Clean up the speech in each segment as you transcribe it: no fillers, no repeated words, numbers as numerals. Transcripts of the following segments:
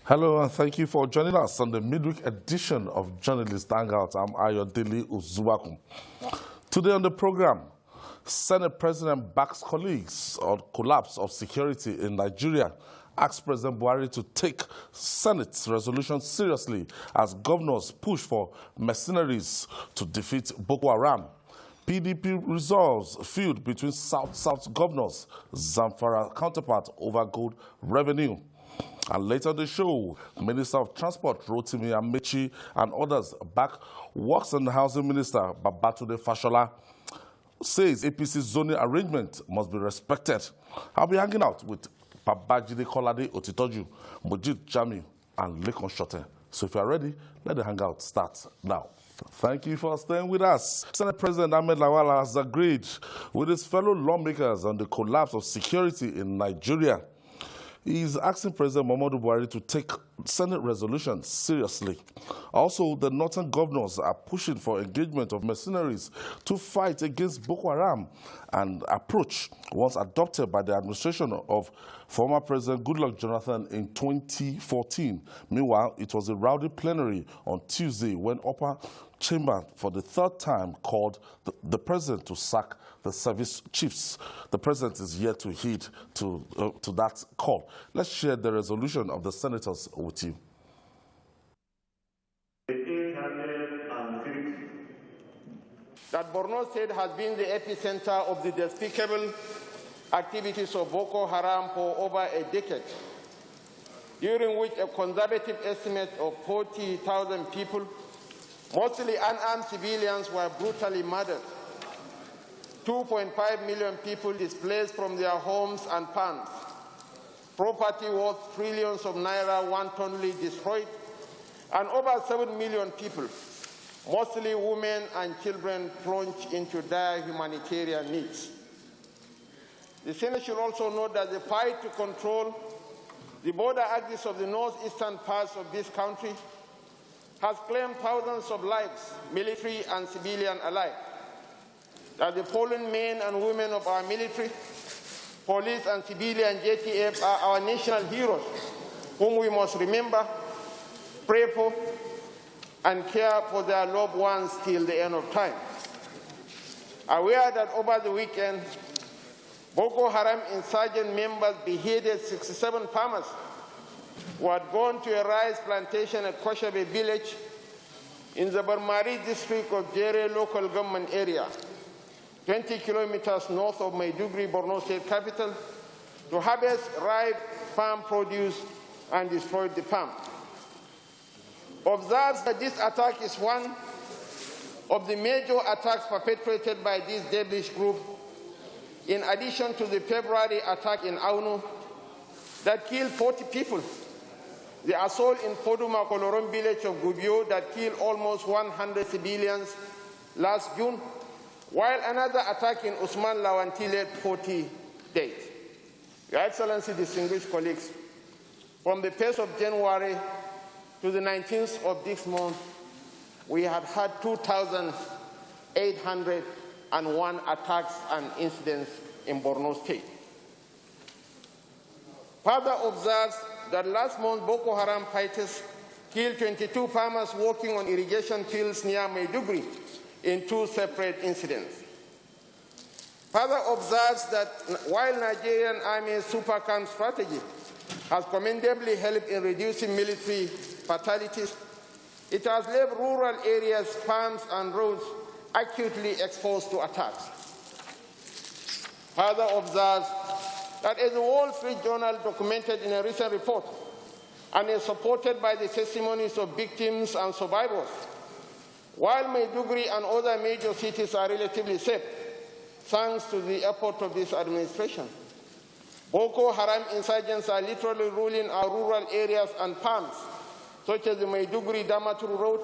Hello and thank you for joining us on the midweek edition of Journalist Hangout. I'm Ayodele Uzuwakum. Today on the program, Senate President backs colleagues on collapse of security in Nigeria, asks President Buhari to take Senate's resolution seriously as governors push for mercenaries to defeat Boko-Haram. PDP resolves feud between South-South governors, Zamfara counterpart over gold revenue. And later in the show, Minister of Transport Rotimi Amechi and others back Works and Housing Minister Babatunde Fashola says APC zoning arrangement must be respected. I'll be hanging out with Babajide Kolade Otitoju, Mojid Jamiu, and Lekon Shote. So if you are ready, let the hangout start now. Thank you for staying with us. Senate President Ahmed Lawal has agreed with his fellow lawmakers on the collapse of security in Nigeria. He is asking President Muhammadu Buhari to take Senate resolution seriously. Also, the northern governors are pushing for engagement of mercenaries to fight against Boko Haram, an approach once adopted by the administration of former President Goodluck Jonathan in 2014. Meanwhile, it was a rowdy plenary on Tuesday when Upper Chamber for the third time called the president to sack the service chiefs. The president is yet to heed to that call. Let's share the resolution of the senators with you. That Borno State has been the epicenter of the despicable activities of Boko Haram for over a decade, during which a conservative estimate of 40,000 people, mostly unarmed civilians, were brutally murdered. 2.5 million people displaced from their homes and farms. Property worth trillions of naira wantonly destroyed, and over 7 million people, mostly women and children, plunged into dire humanitarian needs. The Senate should also note that the fight to control the border axis of the northeastern parts of this country has claimed thousands of lives, military and civilian alike. That the fallen men and women of our military, police and civilian JTF are our national heroes, whom we must remember, pray for, and care for their loved ones till the end of time. Aware that over the weekend, Boko Haram insurgent members beheaded 67 farmers who had gone to a rice plantation at Koshabe village in the Barmari district of Jere local government area, 20 kilometers north of Maiduguri, Borno State capital, to harvest ripe farm produce and destroy the farm. Observes that this attack is one of the major attacks perpetrated by this devilish group, in addition to the February attack in Aunu that killed 40 people, the assault in Poduma Kolorom village of Gubio that killed almost 100 civilians last June, while another attack in Usman Lawanti led 40 days. Your Excellency, distinguished colleagues, from the 1st of January to the 19th of this month, we have had 2,801 attacks and incidents in Borno State. Further observes that last month Boko Haram fighters killed 22 farmers working on irrigation fields near Maiduguri in 2 separate incidents. Further observes that while Nigerian Army's super camp strategy has commendably helped in reducing military fatalities, it has left rural areas, farms and roads acutely exposed to attacks. Further observes that as the Wall Street Journal documented in a recent report, and is supported by the testimonies of victims and survivors, while Maiduguri and other major cities are relatively safe, thanks to the effort of this administration, Boko Haram insurgents are literally ruling our rural areas and farms, such as the Maiduguri-Damaturu Road,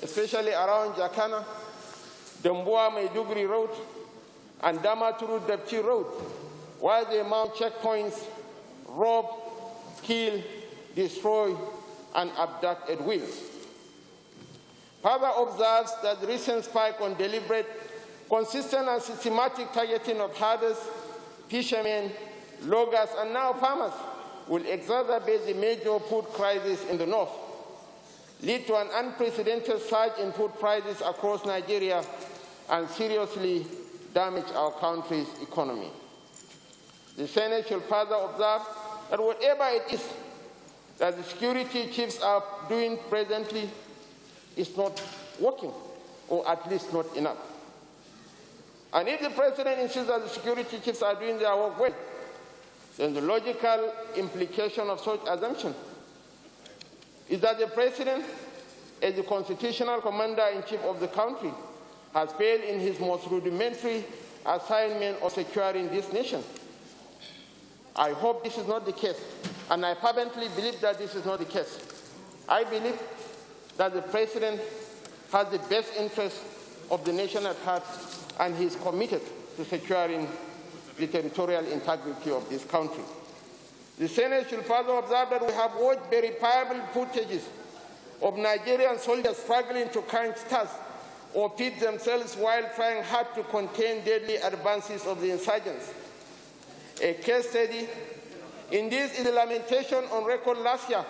especially around Jakana, Dambua-Maiduguri Road, and Damaturu-Dapchi Road, while they mount checkpoints, rob, kill, destroy, and abduct at will. Further observes that the recent spike on deliberate, consistent and systematic targeting of herders, fishermen, loggers, and now farmers will exacerbate the major food crisis in the north, lead to an unprecedented surge in food prices across Nigeria, and seriously damage our country's economy. The Senate should further observe that whatever it is that the security chiefs are doing presently is not working, or at least not enough. And if the President insists that the security chiefs are doing their work well, then the logical implication of such assumption is that the President, as the constitutional commander-in-chief of the country, has failed in his most rudimentary assignment of securing this nation. I hope this is not the case, and I fervently believe that this is not the case. I believe that the President has the best interest of the nation at heart, and he is committed to securing the territorial integrity of this country. The Senate should further observe that we have watched verifiable footages of Nigerian soldiers struggling to quench thirst or feed themselves while trying hard to contain deadly advances of the insurgents. A case study in this is the lamentation on record last year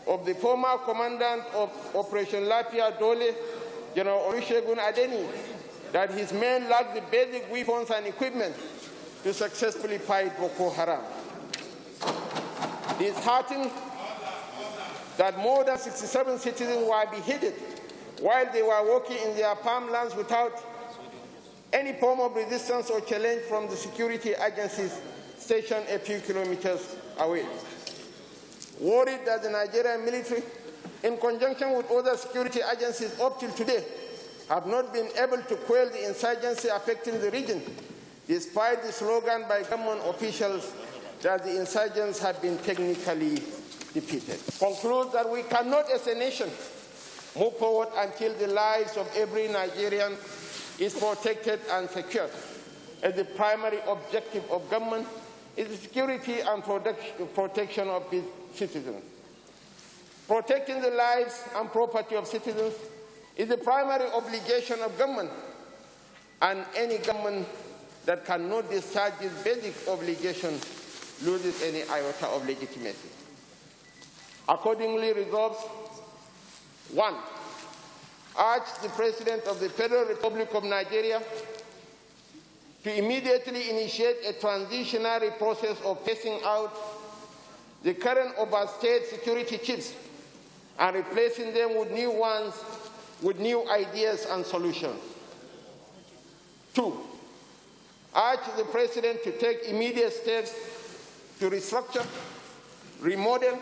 of the former commandant of Operation Lafia Dole, General Olusegun Adeni, that his men lacked the basic weapons and equipment to successfully fight Boko-Haram. It is heartening that more than 67 citizens were beheaded while they were working in their farmlands without any form of resistance or challenge from the security agencies stationed a few kilometers away. Worried that the Nigerian military, in conjunction with other security agencies up till today, have not been able to quell the insurgency affecting the region, despite the slogan by government officials that the insurgents have been technically defeated. Concludes that we cannot, as a nation, move forward until the lives of every Nigerian is protected and secured, as the primary objective of government is the security and protection of its citizens. Protecting the lives and property of citizens is the primary obligation of government, and any government that cannot discharge this basic obligation loses any iota of legitimacy. Accordingly, resolves 1. Urge the President of the Federal Republic of Nigeria to immediately initiate a transitionary process of phasing out the current overstate security chiefs and replacing them with new ones with new ideas and solutions. 2. Urge the President to take immediate steps to restructure, remodel,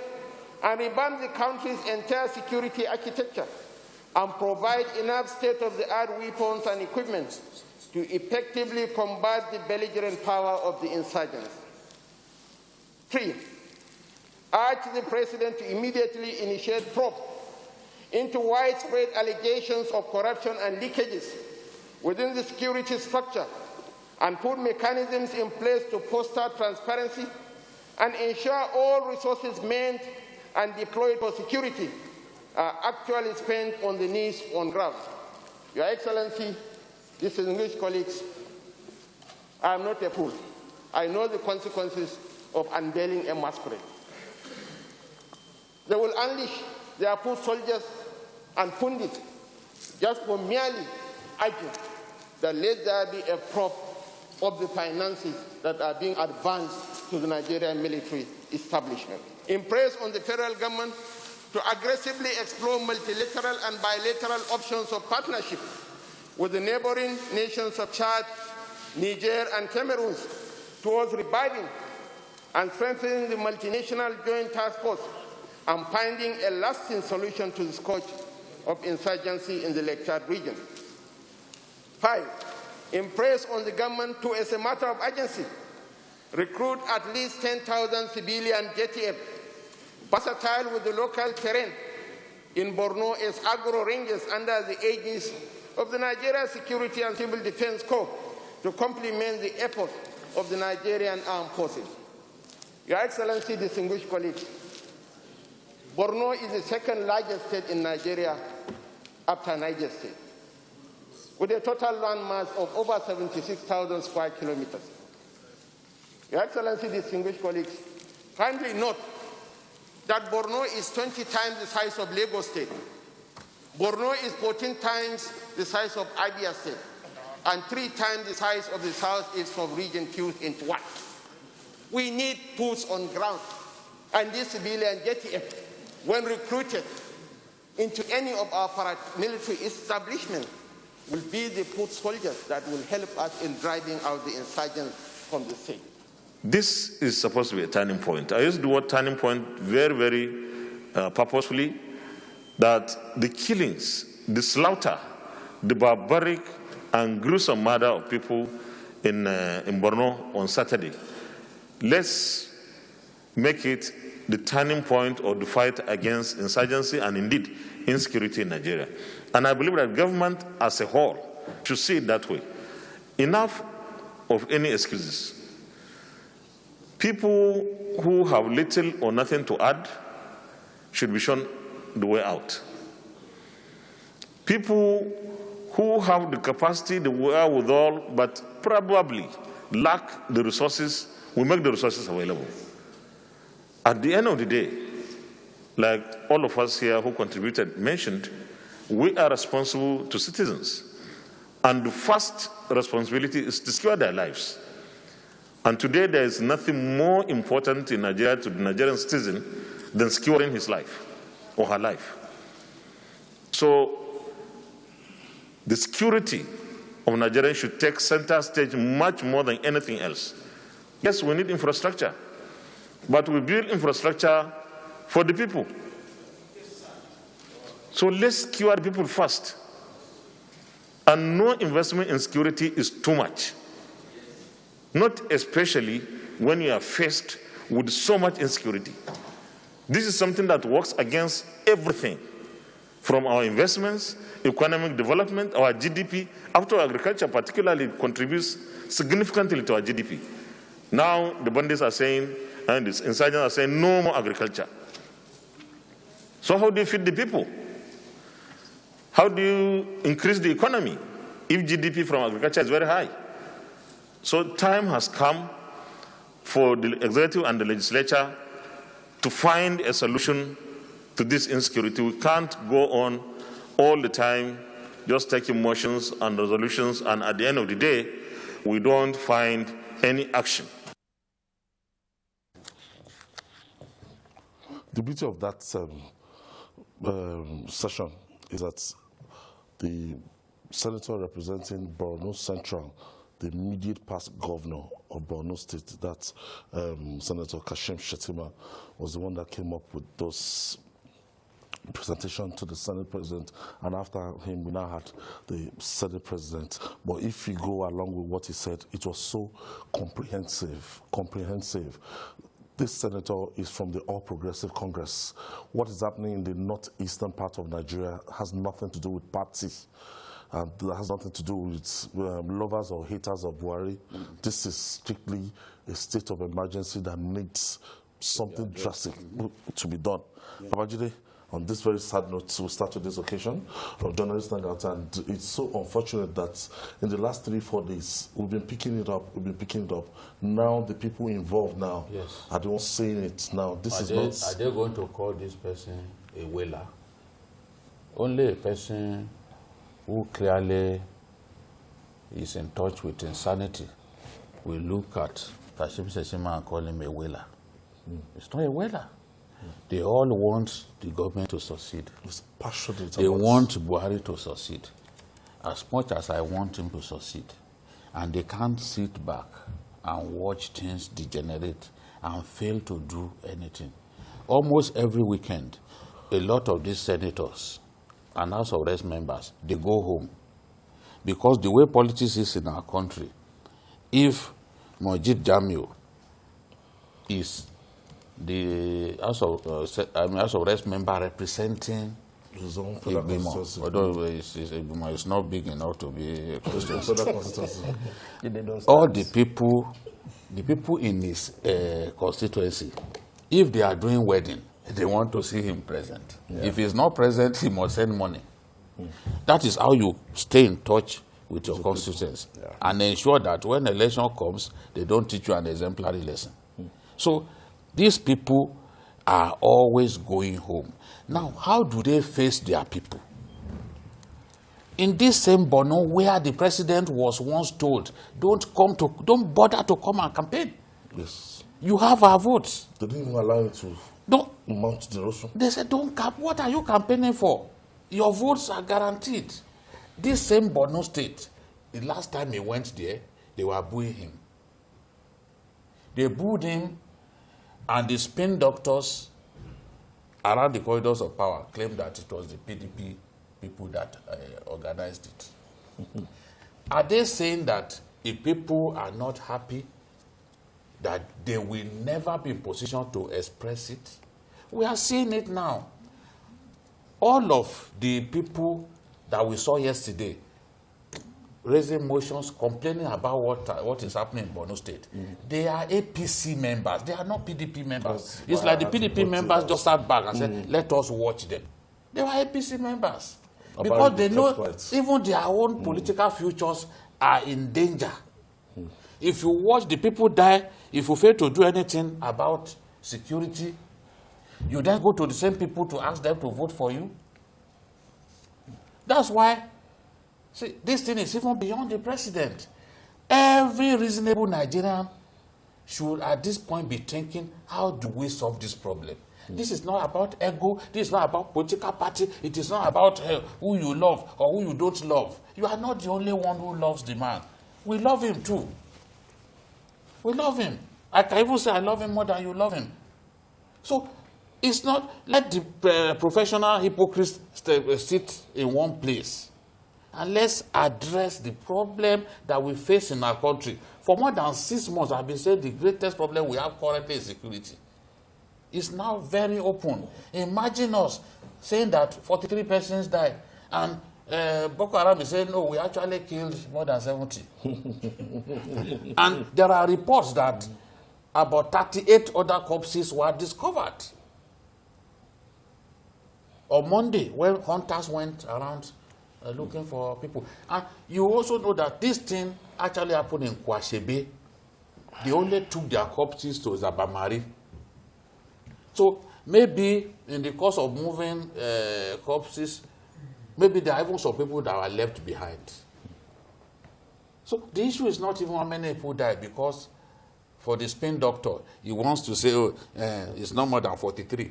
and revamp the country's entire security architecture and provide enough state-of-the-art weapons and equipment to effectively combat the belligerent power of the insurgents. 3. Urge the President to immediately initiate probe into widespread allegations of corruption and leakages within the security structure and put mechanisms in place to foster transparency and ensure all resources meant and deployed for security are actually spent on the needs on ground. Your Excellency, distinguished colleagues, I am not a fool. I know the consequences of unveiling a masquerade. They will unleash their foot soldiers and pundits just for merely arguing that let there be a prop of the finances that are being advanced to the Nigerian military establishment. Impress on the federal government to aggressively explore multilateral and bilateral options of partnership with the neighboring nations of Chad, Niger, and Cameroon towards reviving and strengthening the multinational joint task force and finding a lasting solution to the scourge of insurgency in the Lake Chad region. 5. Impress on the government to, as a matter of urgency, recruit at least 10,000 civilian JTF, versatile with the local terrain in Borno as agro rangers under the aegis of the Nigeria Security and Civil Defense Corps to complement the efforts of the Nigerian Armed Forces. Your Excellency, distinguished colleagues, Borno is the second largest state in Nigeria after Niger State, with a total landmass of over 76,000 square kilometers. Your Excellency, distinguished colleagues, Kindly note that Borno is 20 times the size of Lagos State. Borno is 14 times the size of Abia State, and 3 times the size of the southeast of region fused into one. We need boots on ground, and this civilian JTF, when recruited into any of our paramilitary establishments, will be the foot soldiers that will help us in driving out the insurgents from the state. This is supposed to be a turning point. I use the word turning point very, very purposefully, that the killings, the slaughter, the barbaric and gruesome murder of people in Borno on Saturday, let's make it the turning point of the fight against insurgency and indeed insecurity in Nigeria. And I believe that government as a whole should see it that way. Enough of any excuses. People who have little or nothing to add should be shown the way out. People who have the capacity, the wherewithal, but probably lack the resources, will make the resources available. At the end of the day, like all of us here who contributed mentioned, we are responsible to citizens. And the first responsibility is to secure their lives. And today there is nothing more important in Nigeria to the Nigerian citizen than securing his life or her life. So the security of Nigerians should take center stage much more than anything else. Yes, we need infrastructure, but we build infrastructure for the people. So let's secure the people first. And no investment in security is too much. Not especially when you are faced with so much insecurity. This is something that works against everything, from our investments, economic development, our GDP. After agriculture particularly contributes significantly to our GDP. Now the bandits are saying, and the insurgents are saying, no more agriculture. So how do you feed the people? How do you increase the economy if GDP from agriculture is very high? So time has come for the executive and the legislature to find a solution to this insecurity. We can't go on all the time just taking motions and resolutions, and at the end of the day, we don't find any action. The beauty of that session is that the senator representing Borno Central, the immediate past governor of Borno State, that Senator Kashim Shettima, was the one that came up with those presentation to the Senate President, and after him we now had the Senate President. But if you go along with what he said, it was so comprehensive. This senator is from the All Progressive Congress. What is happening in the northeastern part of Nigeria has nothing to do with party. And that has nothing to do with lovers or haters of Buhari. This is strictly a state of emergency that needs something drastic to be done. Babajide, on this very sad note, we'll start with this occasion of journalist hangout, and it's so unfortunate that in the last 3-4 days, we've been picking it up. Now the people involved now are the ones saying it now. This is not... Are they going to call this person a whaler? Only a person who clearly is in touch with insanity will look at Kashim Shettima and call him a whaler. It's not a whaler. They all want the government to succeed. It's passionate. They want Buhari to succeed as much as I want him to succeed. And they can't sit back and watch things degenerate and fail to do anything. Almost every weekend, a lot of these senators and House of Reps members, they go home. Because the way politics is in our country, if Mojid Jamil is the House of Reps member representing Igbimo, although it's not big enough to be a constituency. All the people in his constituency, if they are doing wedding, they want to see him present. If he's not present, he must send money. That is how you stay in touch with your constituents and ensure that when election comes, they don't teach you an exemplary lesson. So These people are always going home. Now, how do they face their people? In this same Borno, where the president was once told, don't bother to come and campaign. Yes. You have our votes. They didn't even allow you to mount the Russian. They said, what are you campaigning for? Your votes are guaranteed. This same Borno state, the last time he went there, they were booing him. They booed him, and the spin doctors around the corridors of power claimed that it was the PDP people that organized it. Are they saying that if people are not happy, that they will never be in position to express it? We are seeing it now. All of the people that we saw yesterday raising motions, complaining about what is happening in Borno State, they are APC members. They are not PDP members. It's like the PDP members just sat back and said, let us watch them. They were APC members. Because they know even their own political futures are in danger. If you watch the people die, if you fail to do anything about security, you then go to the same people to ask them to vote for you. That's why, see, this thing is even beyond the president. Every reasonable Nigerian should at this point be thinking, how do we solve this problem? This is not about ego. This is not about political party. It is not about who you love or who you don't love. You are not the only one who loves the man. We love him too. We love him. I can even say I love him more than you love him. So it's not, let the professional hypocrites sit in one place. And let's address the problem that we face in our country. For more than 6 months, I've been saying the greatest problem we have currently is security. It's now very open. Imagine us saying that 43 persons died, and Boko-Haram is saying, no, we actually killed more than 70. And there are reports that about 38 other corpses were discovered. On Monday, when hunters went around looking for people. And you also know that this thing actually happened in Kwashebe. They only took their corpses to Zabamari. So maybe in the course of moving corpses, maybe there are even some people that were left behind. So the issue is not even how many people died, because for the spin doctor, he wants to say, oh, it's not more than 43.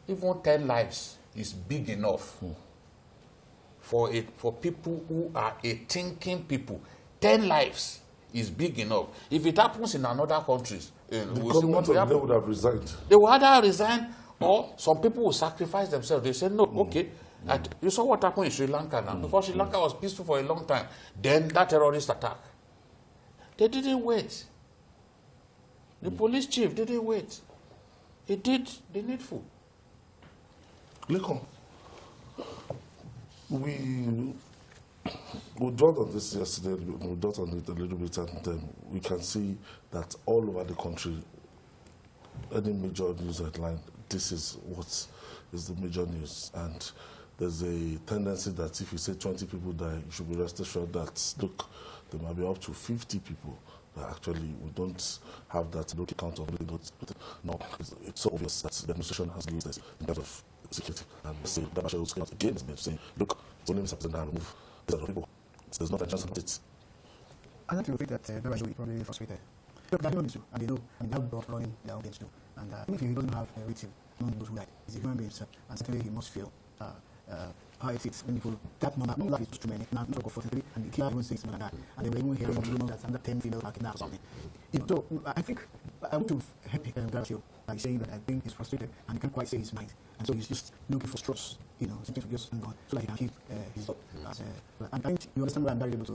Even 10 lives is big enough for people who are a thinking people. 10 lives is big enough. If it happens in another countries, the government would have resigned. They would either resign, or some people will sacrifice themselves. They say, no, okay. You saw what happened in Sri Lanka now. Because Sri Lanka was peaceful for a long time. Then that terrorist attack. They didn't wait. The police chief didn't wait. He did the needful. Lincoln, we dwelt on this yesterday, we dwelt on it a little bit, and then we can see that all over the country, any major news headline, this is what is the major news. And there's a tendency that if you say 20 people die, you should be rest assured that, look, there might be up to 50 people. Actually, we don't have that local count of those. No, it's so obvious that the administration has used this in terms of security. And say that Bashir was coming out again and saying, look, it's only Mr. President and remove these other people. There's not a chance of it. I like to think that Bashir is probably frustrated. Look, they're human beings too, and they know, and they have brought running their own games too. And even if he doesn't have a rating, none of those who died, he's a human being himself, and certainly he must feel how it is when you follow that number. No, that is too many. Now, not go 43, and the killer even says more than that. And they were even hearing from rumors that under 10 females are kidnapped or something. You know, so I think I want to help Bashir by saying that I think he's frustrated and he can't quite say his mind, and so he's just looking for straws, you know, something to just hang on so that he can keep his job. And I think you understand why I'm very able to.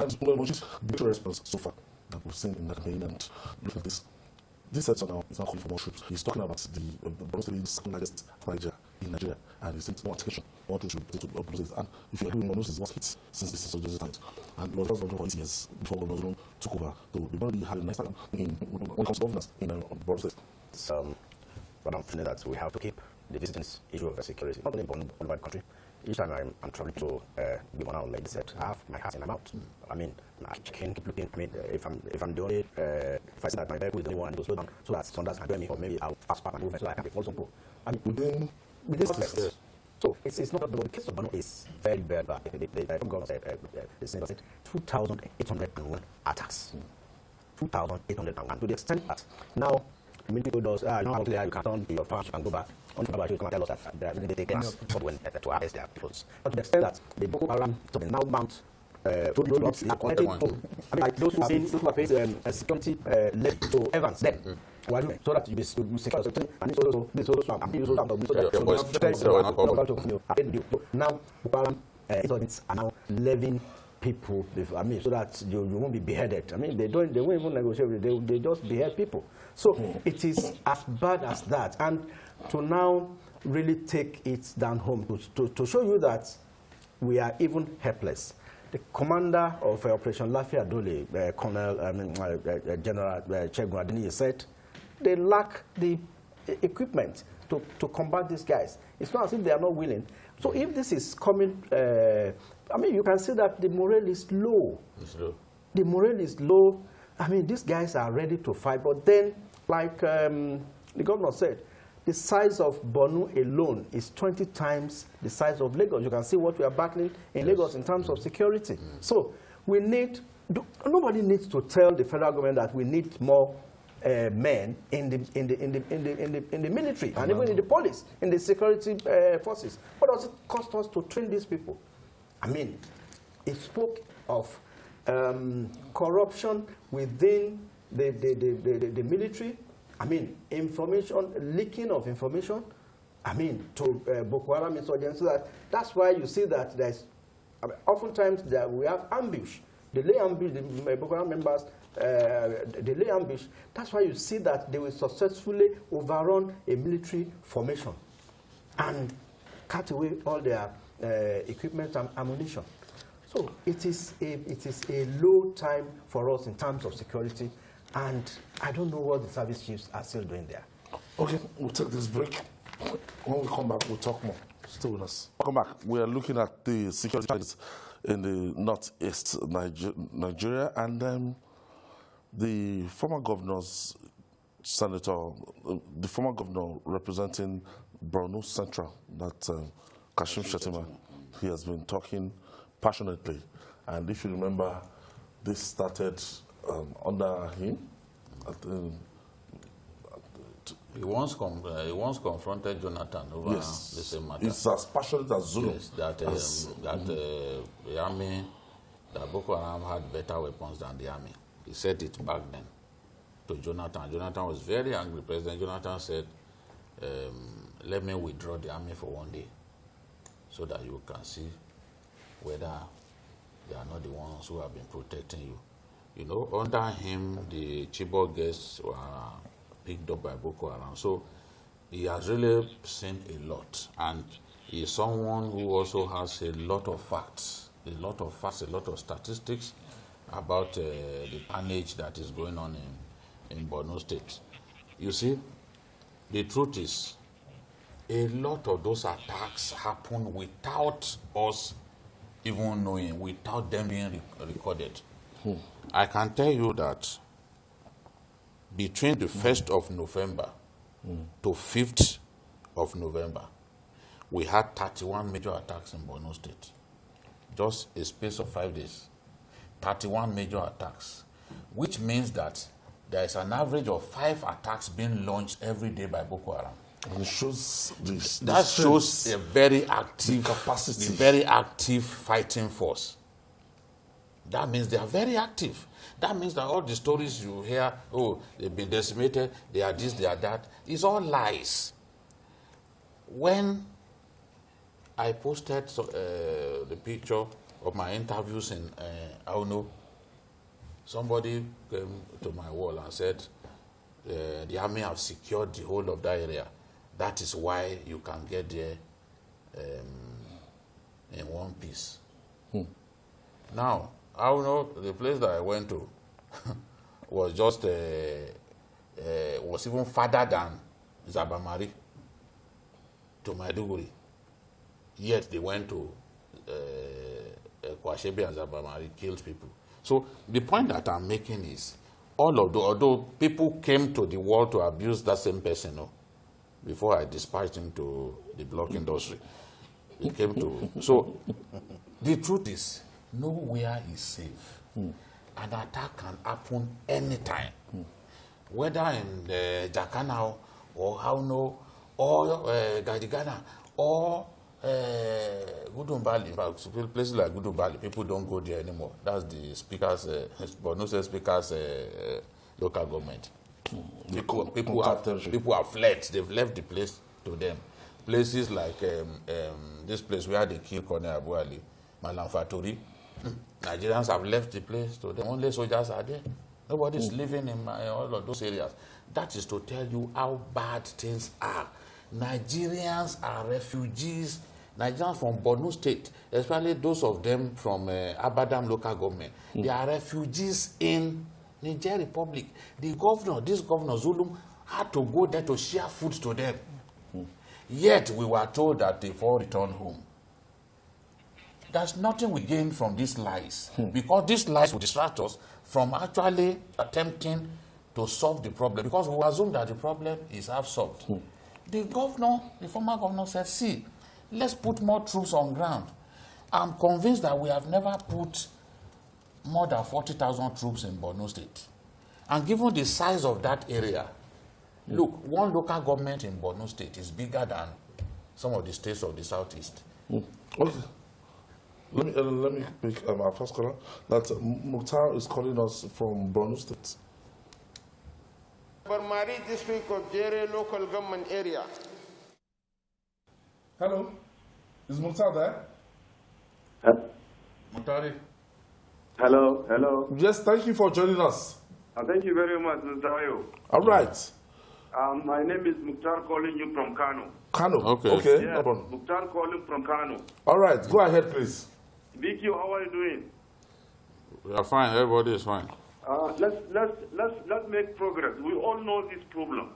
And well, just the response so far that we've seen in that campaign, and look at this. This section now is not calling for more troops. He's talking about the Borno State second largest Nigeria in Nigeria, and he's saying no attention. Want to Borno State. And if you're doing Borno State, what's hit since this insurgency times, and it was just for 8 years before Governor Zulum took over. So they've already had a nice time when it comes to governance in Borno State. But I'm feeling that we have to keep the visiting issue of security, not only in Borno, but all over the country. each time I'm traveling to be one out, like they said, I have my heart in my mouth. I mean, I keep looking. I mean, if I'm the only, if I see that my vehicle is the only one, I need to slow down so that others can join me, or maybe I'll fast back my movement so I can be also go. I mean, within this. So it's not the case of Bono is very, very bad. The government said, the senator said 2,801 attacks. 2,801. To the extent that now, many people does, you know how clear you can turn to your farms, you can go back. On the back, you come and tell us that they take class to arrest their people. But to the extent that the Boko-Haram now mount roadblocks, I mean, like those who are paid security led to Evans, then. Why do so that you be secure? And it's also now Boko-Haram insurgents are now levying people. I mean, so that you won't be beheaded. I mean, they won't even negotiate. They just behead people. So it is as bad as that. And to now really take it down home to show you that we are even helpless. The commander of Operation Lafia Dole, General Chegun Adeniyi, said they lack the equipment to combat these guys. It's not as if they are not willing. So if this is coming, I mean, you can see that the morale is low. It's low. The morale is low. I mean, these guys are ready to fight. But then, like the governor said, the size of Borno alone is 20 times the size of Lagos. You can see what we are battling in Lagos in terms of security. So we need, nobody needs to tell the federal government that we need more men in the military and even in the police, in the security forces. What does it cost us to train these people? I mean, it spoke of corruption within the military. I mean, information, leaking of information. I mean, to Boko-Haram insurgents. So that's why you see that there's oftentimes that we have ambush. The lay ambush, the Boko-Haram members, the lay ambush. That's why you see that they will successfully overrun a military formation and cut away all their equipment and ammunition. So it is a low time for us in terms of security, and I don't know what the service chiefs are still doing there. Okay, we'll take this break. When we come back, we'll talk more. Stay with us. Welcome back. We are looking at the security challenges in the northeast Nigeria, and the former governor's senator, the former governor representing Borno Central, that Kashim Shettima, he has been talking passionately. And if you remember, this started under him. He once confronted Jonathan over the same matter. It's as passionate as Zulu. Yes, that the army, that Boko Haram had better weapons than the army. He said it back then to Jonathan. Jonathan was very angry. President Jonathan said, let me withdraw the army for one day so that you can see whether they are not the ones who have been protecting you. You know, under him, the Chibok guests were picked up by Boko Haram. So he has really seen a lot. And he is someone who also has a lot of facts, a lot of statistics about the carnage that is going on in Borno State. You see, the truth is, a lot of those attacks happen without us even knowing, without them being recorded. I can tell you that between the 1st of November to 5th of November, we had 31 major attacks in Borno State. Just a space of 5 days. 31 major attacks, which means that there is an average of 5 attacks being launched every day by Boko Haram. And it shows that shows a very active capacity, very active fighting force. That means they are very active. That means that all the stories you hear, oh, they've been decimated, they are this, they are that, is all lies. When I posted the picture of my interviews in Auno, somebody came to my wall and said, the army have secured the whole of that area. That is why you can get there in one piece. Now, Auno, the place that I went to, was just was even farther than Zabamari to Maiduguri. Yet they went to Kwashebe and Zabamari, killed people. So the point that I'm making is, although people came to the world to abuse that same person, before I dispatched him to the block industry, he came to. So the truth is, nowhere is safe. An attack can happen anytime, whether in Jakana or Hauno or Gadigana or Gudumbali. In fact, places like Gudumbali, people don't go there anymore. That's the speakers, Borno State speakers, local government. People have fled. They've left the place to them. Places like this place where they kill Colonel Abu Ali, Malam Fatori, Nigerians have left the place to them. Only soldiers are there. Nobody's living in all of those areas. That is to tell you how bad things are. Nigerians are refugees. Nigerians from Borno State, especially those of them from Abadam local government, they are refugees in Niger Republic. This governor Zulum, had to go there to share food to them. Yet we were told that they all returned home. There's nothing we gain from these lies, because these lies will distract us from actually attempting to solve the problem, because we assume that the problem is half solved. The former governor said, see, let's put more troops on ground. I'm convinced that we have never put more than 40,000 troops in Borno State. And given the size of that area, look, one local government in Borno State is bigger than some of the states of the southeast. Okay. Let me pick our first caller. That Mukhtar is calling us from Borno State. Mari district of Jere local government area. Hello, is Mukhtar there? Muhtari. Hello. Yes, thank you for joining us. Thank you very much, Mr. Ayo. All right. My name is Mukhtar, calling you from Kano. Kano. Okay. Yes, No problem. Mukhtar calling from Kano. All right, go ahead, please. Vicky, how are you doing? We are fine. Everybody is fine. Let's make progress. We all know this problem.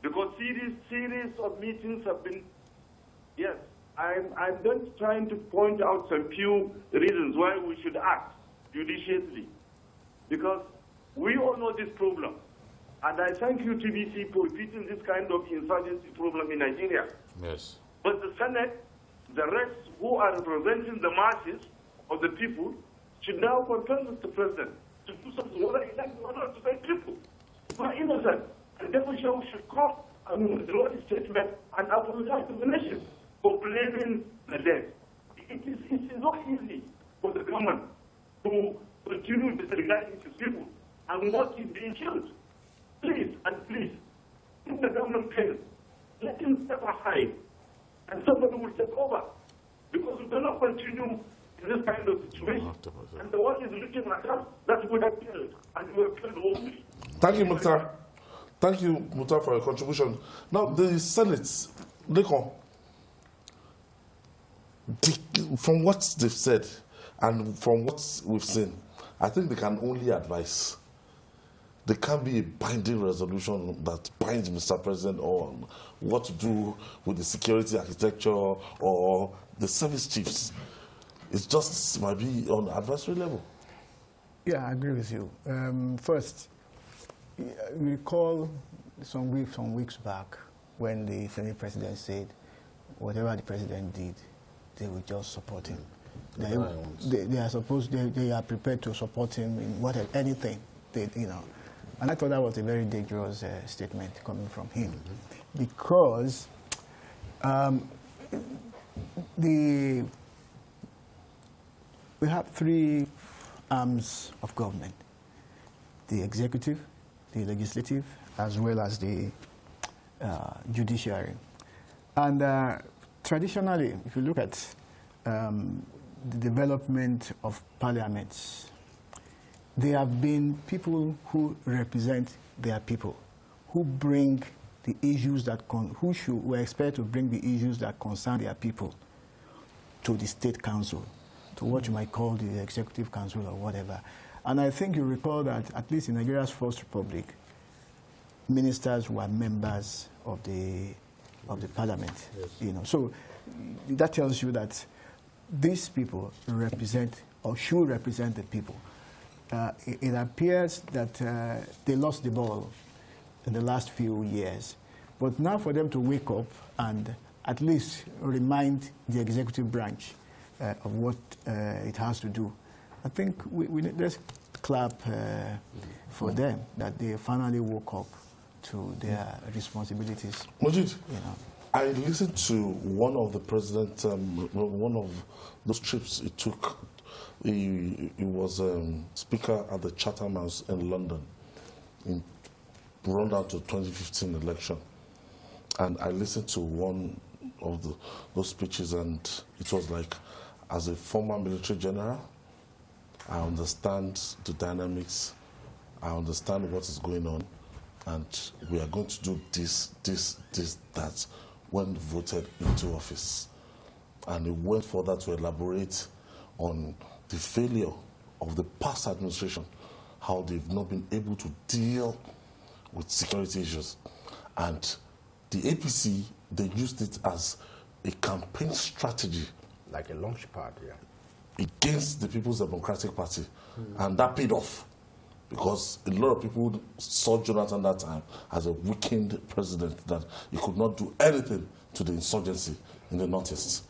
Because series of meetings have been. Yes, I'm just trying to point out some few reasons why we should act judiciously. Because we all know this problem. And I thank you, TBC, for defeating this kind of insurgency problem in Nigeria. Yes. But the Senate, the rest who are representing the masses of the people, should now confirm with the president to do something, whether elect or not, to say people who are innocent. And therefore should come and withdraw the statement and apologize to the nation for blaming the dead. It is not easy for the government to continue disregarding its people and what is being killed. Please, if the government fails, let him step aside and somebody will take over. Because we cannot continue in this kind of situation. And the world is looking at us that we have failed, and we have failed woefully. Thank you, Mukhtar. Thank you, Mukhtar, for your contribution. Now, the Senate, from what they've said and from what we've seen, I think they can only advise. There can't be a binding resolution that binds Mr. President on what to do with the security architecture or the service chiefs. It just might be on advisory level. Yeah, I agree with you. First, recall some weeks back when the Senate president said whatever the president did, they would just support him. They are prepared to support him in anything, And I thought that was a very dangerous statement coming from him, because we have three arms of government: the executive, the legislative, as well as the judiciary. And traditionally, if you look at the development of parliaments, they have been people who represent their people, who bring the issues that were expected to bring the issues that concern their people to the state council, to what you might call the executive council or whatever. And I think you recall that at least in Nigeria's First Republic, ministers were members of the of the parliament. You know, so that tells you that these people represent or should represent the people. It appears that they lost the ball in the last few years, but now for them to wake up and at least remind the executive branch of what it has to do, I think let's clap for them that they finally woke up to their responsibilities. Majid, You know. I listened to one of the president, one of those trips he took. He was speaker at the Chatham House in London in rundown to 2015 election. And I listened to one of those speeches, and it was like, as a former military general, I understand the dynamics, I understand what is going on, and we are going to do this, that, when voted into office. And he went further to elaborate on the failure of the past administration, how they've not been able to deal with security issues. And the APC, they used it as a campaign strategy. Like a launch pad, yeah. Against the People's Democratic Party. And that paid off, because a lot of people saw Jonathan that time as a weakened president, that he could not do anything to the insurgency in the Northeast.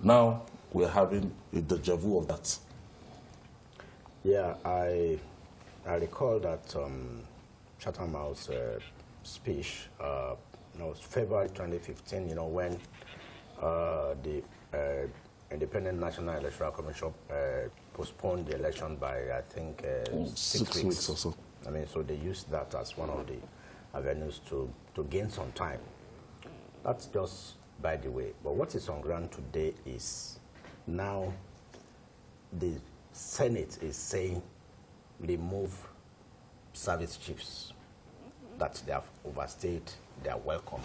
Now we're having a deja vu of that. Yeah, I recall that Chatham House speech, February 2015, when the Independent National Electoral Commission postponed the election by, I think, 6 weeks or so. I mean, so they used that as one of the avenues to gain some time. That's just by the way. But what is on ground today is now the Senate is saying remove service chiefs, that they have overstayed their welcome.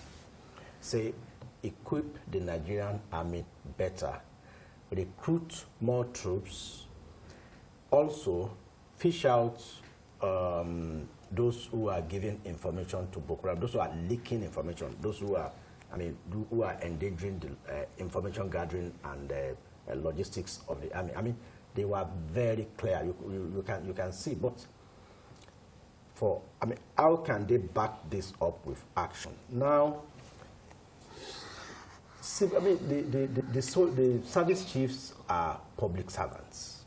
Say equip the Nigerian army better, recruit more troops, also fish out those who are giving information to Boko-Haram, those who are leaking information, those who are, who are endangering the information gathering and logistics of the army. I mean, they were very clear. You can see, but how can they back this up with action? Now, see, the service chiefs are public servants.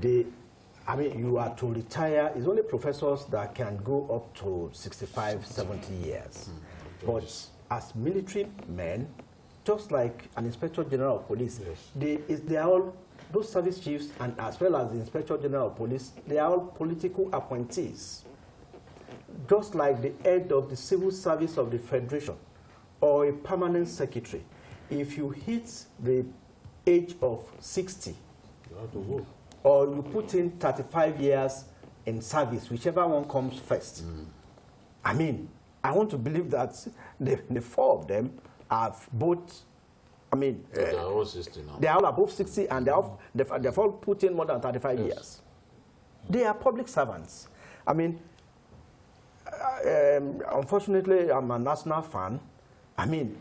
You are to retire. It's only professors that can go up to 65, 70 years. But as military men, just like an inspector general of police, they are all, those service chiefs, and as well as the inspector general of police, they are all political appointees. Just like the head of the civil service of the federation or a permanent secretary, if you hit the age of 60, You have to go. or you put in 35 years in service, whichever one comes first. I mean, I want to believe that the four of them have both, They are all 60 now. they are all above 60, and they've all put in more than 35 years. They are public servants. Unfortunately, I'm a national fan.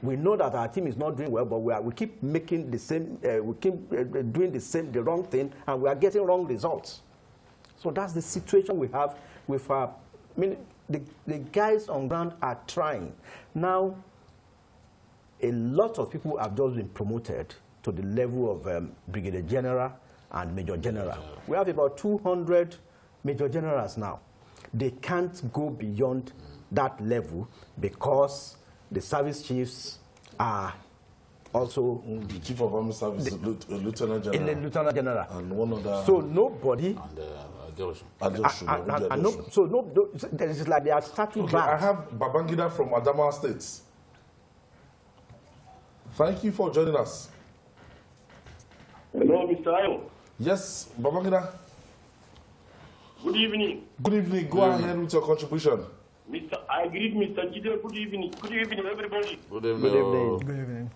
We know that our team is not doing well, but we keep making the same, we keep doing the wrong thing, and we are getting wrong results. So that's the situation we have with our, the guys on ground are trying. Now, a lot of people have just been promoted to the level of Brigadier General and Major General. We have about 200 Major Generals now. They can't go beyond that level because the service chiefs are also The Chief of Army Service is a Lieutenant General. in the Lieutenant General. And one other. So nobody. There is like they are starting Okay, back. I have Babangida from Adamawa State. Thank you for joining us. Hello, Mr. Ayo. Yes, Babangida. Good evening. Good evening. Go ahead with your contribution. I greet Mr. Jide. Good evening. Good evening, everybody. Good evening. Good evening. Good evening.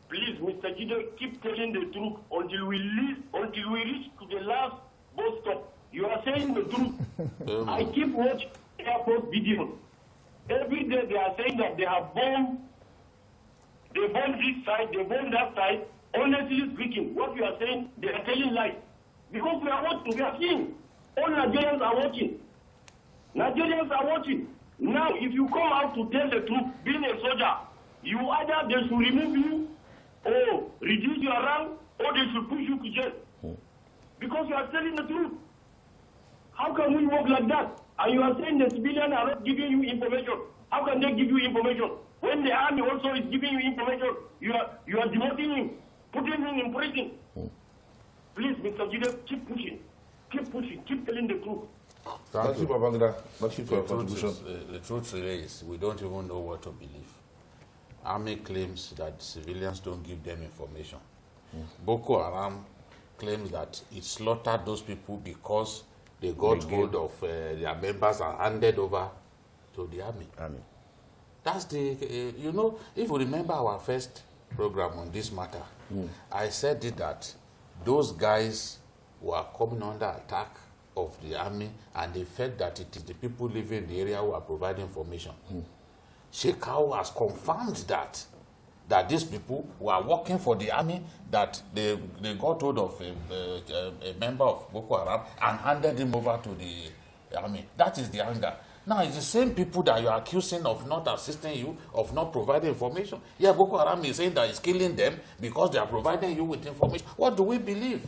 Please, Mr. Jide, keep telling the truth until we reach to the last bus stop. You are saying the truth. I keep watching airport video. Every day they are saying that they have bombed, they bombed this side, they bombed that side. Honestly speaking, what we are saying, they are telling lies. Because we are watching, we are seeing. All Nigerians are watching. Nigerians are watching. Now, if you come out to tell the truth, being a soldier, you either they should remove you, or reduce your rank, or they should push you to jail. Because you are telling the truth. How can we work like that? And you are saying the civilians are not giving you information. How can they give you information? When the army also is giving you information, you are demoting him, putting him in prison. Please, Mr. Jide, keep pushing. Keep pushing. Keep telling the truth. Thank you, Babangida. Thank you for your The contribution. truth really is we don't even know what to believe. Army claims that civilians don't give them information. Boko-Haram claims that it slaughtered those people because they got hold of their members and handed over to the army. That's the, you know, if you remember our first program on this matter, I said it that those guys were coming under attack of the army and they felt that it is the people living in the area who are providing information. Shekau has confirmed that these people who are working for the army, that they got hold of a member of Boko Haram and handed him over to the army. That is the anger. Now, it's the same people that you are accusing of not assisting you, of not providing information. Yeah, Boko Haram is saying that it's killing them because they are providing you with information. What do we believe?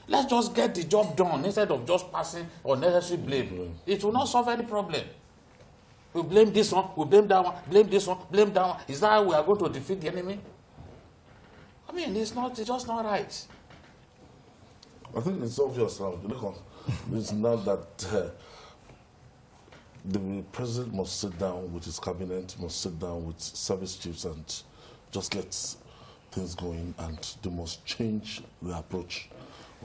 Let's just get the job done instead of just passing unnecessary blame. It will not solve any problem. We blame this one, we blame that one, blame this one, blame that one. Is that how we are going to defeat the enemy? I mean, it's just not right. I think it's obvious now. It's not that the president must sit down with his cabinet, must sit down with service chiefs and just let things going, and they must change the approach.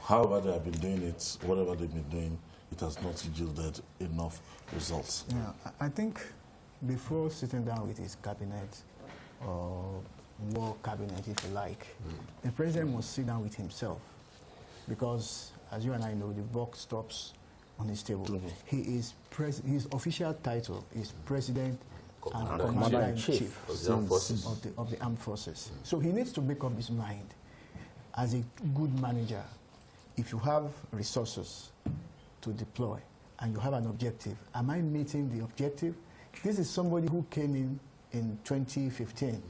However they have been doing it, whatever they've been doing, it has not yielded enough results. Yeah, I think before sitting down with his cabinet, or war cabinet if you like, the president must sit down with himself. Because, as you and I know, the buck stops on his table. His official title is President and Commander-in-Chief of the Armed Forces. So he needs to make up his mind. As a good manager, if you have resources to deploy and you have an objective, am I meeting the objective? This is somebody who came in 2015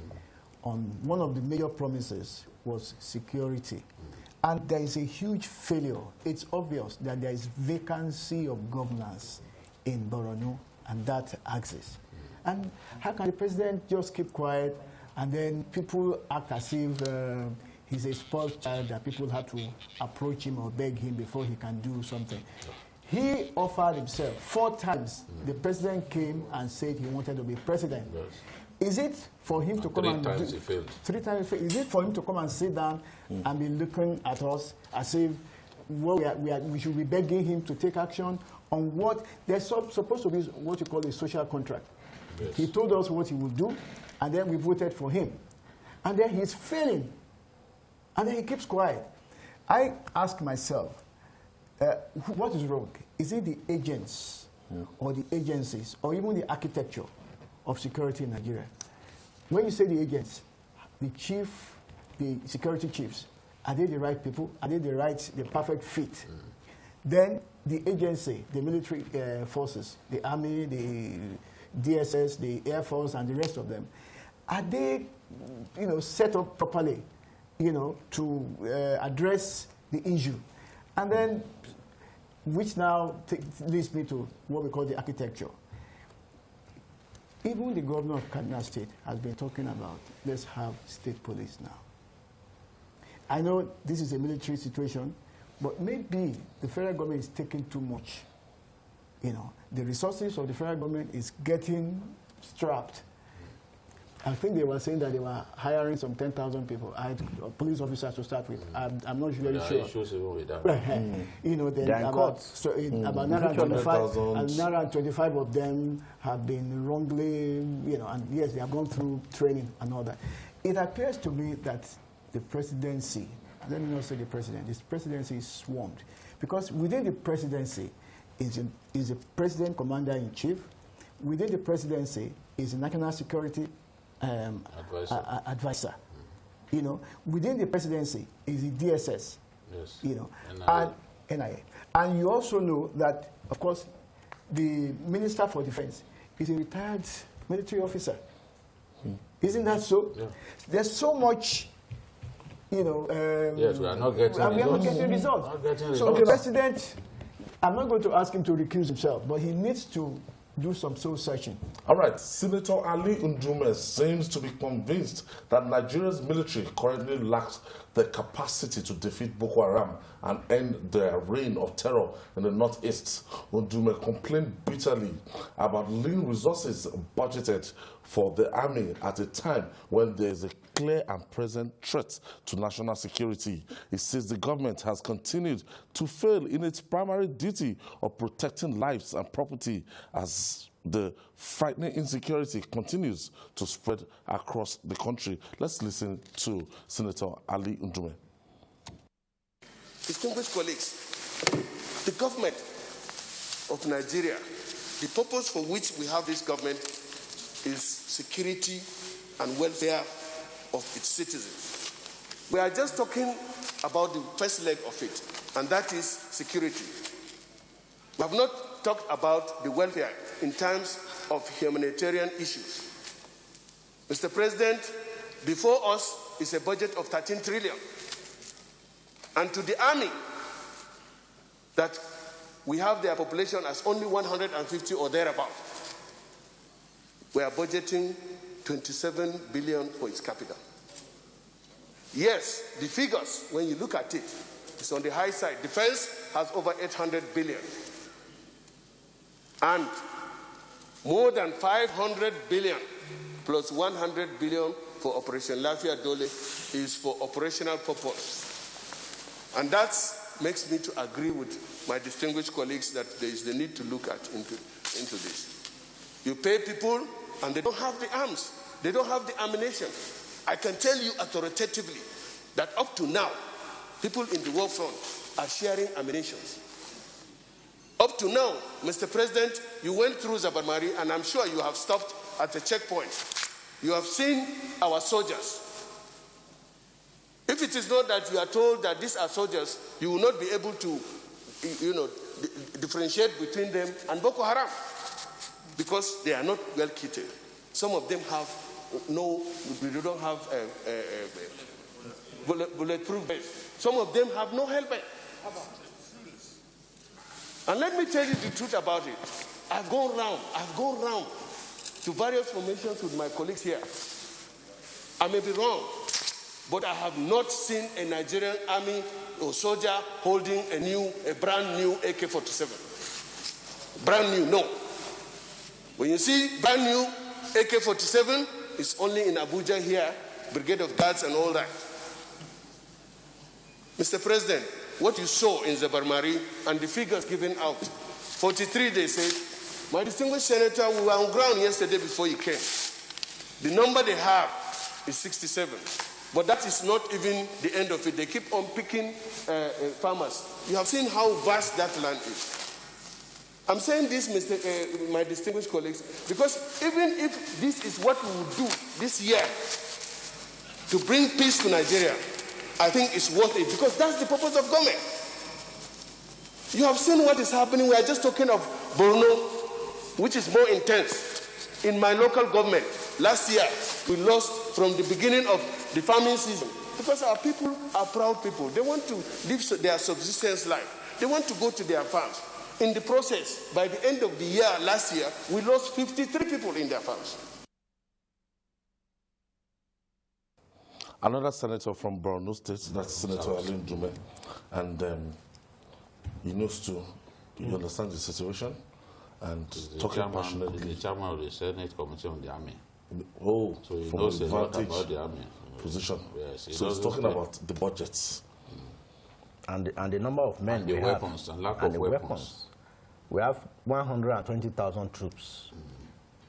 on one of the major promises was security. And there is a huge failure. It's obvious that there is vacancy of governance in Borno and that axis. And how can the president just keep quiet and then people act as if he's a spoiled child that people have to approach him or beg him before he can do something? He offered himself 4 times. The president came and said he wanted to be president. Yes. Is it for him to come and 3 times he failed. 3 times he failed. Is it for him to come and sit down and be looking at us as if we should be begging him to take action on what there's supposed to be what you call a social contract? Yes. He told us what he would do, and then we voted for him. And then he's failing. And then he keeps quiet. I ask myself, what is wrong? Is it the agents or the agencies or even the architecture of security in Nigeria? When you say the agents, the security chiefs, are they the right people? Are they the perfect fit? Then the agency, the military forces, the army, the DSS, the Air Force, and the rest of them, are they, set up properly, to address the issue? And then, which now leads me to what we call the architecture. Even the governor of Kaduna State has been talking about, let's have state police now. I know this is a military situation, but maybe the federal government is taking too much. The resources of the federal government is getting strapped. I think they were saying that they were hiring some 10,000 people, police officers to start with. I'm not really sure. Issues even with that. Then about 925 of them have been wrongly, and yes, they have gone through training and all that. It appears to me that the presidency, let me not say the president, this presidency is swarmed. Because within the presidency is a president commander-in-chief, within the presidency is a national security advisor. You know, within the presidency is the DSS. Yes. You know, NIA. and NIA. And you also know that, of course, the Minister for Defense is a retired military officer. Isn't that so? Yeah. There's so much, you know. Yes, we are not getting and we are not results. getting results. Not getting So results. the president, I'm not going to ask him to recuse himself, but he needs to do some soul searching. All right, Senator Ali Ndume seems to be convinced that Nigeria's military currently lacks the capacity to defeat Boko Haram and end their reign of terror in the northeast. Ndume complained bitterly about lean resources budgeted for the army at a time when there is a clear and present threat to national security. He says the government has continued to fail in its primary duty of protecting lives and property as the frightening insecurity continues to spread across the country. Let's listen to Senator Ali Ndume. Distinguished colleagues, the government of Nigeria, the purpose for which we have this government is security and welfare of its citizens. We are just talking about the first leg of it, and that is security. We have not talked about the welfare in terms of humanitarian issues. Mr. President, before us is a budget of 13 trillion. And to the army, that we have their population as only 150 or thereabout, we are budgeting 27 billion for its capital. Yes, the figures, when you look at it, it's on the high side. Defense has over 800 billion. And more than 500 billion plus 100 billion for Operation Lafia Dole is for operational purpose. And that makes me to agree with my distinguished colleagues that there is the need to look into this. You pay people and they don't have the arms. They don't have the ammunition. I can tell you authoritatively that up to now, people in the war front are sharing ammunition. Up to now, Mr. President, you went through Zabarmari, and I'm sure you have stopped at the checkpoint. You have seen our soldiers. If it is not that you are told that these are soldiers, you will not be able to, differentiate between them and Boko Haram, because they are not well kitted. Some of them have they don't have bulletproof vests. Some of them have no helmet. And let me tell you the truth about it. I've gone round to various formations with my colleagues here. I may be wrong, but I have not seen a Nigerian army or soldier holding a brand new AK-47. Brand new, no. When you see brand new AK-47, it's only in Abuja here, Brigade of Guards and all that. Mr. President, what you saw in Zabarmari and the figures given out, 43 they said, my distinguished senator, we were on ground yesterday before you came. The number they have is 67. But that is not even the end of it. They keep on picking farmers. You have seen how vast that land is. I'm saying this, my distinguished colleagues, because even if this is what we will do this year to bring peace to Nigeria, I think it's worth it, because that's the purpose of government. You have seen what is happening. We are just talking of Borno, which is more intense. In my local government, last year, we lost from the beginning of the farming season, because our people are proud people. They want to live their subsistence life. They want to go to their farms. In the process, by the end of the year, last year, we lost 53 people in their farms. Another senator from Borno State, that's Senator Ali Ndume, and he knows you understand the situation, and talking passionately. The chairman of the Senate Committee on the Army. Oh, so he from knows a lot advantage about the Army. Position. Yes, so he's talking about the budgets. And the number of men and the weapons and lack of weapons. We have 120,000 troops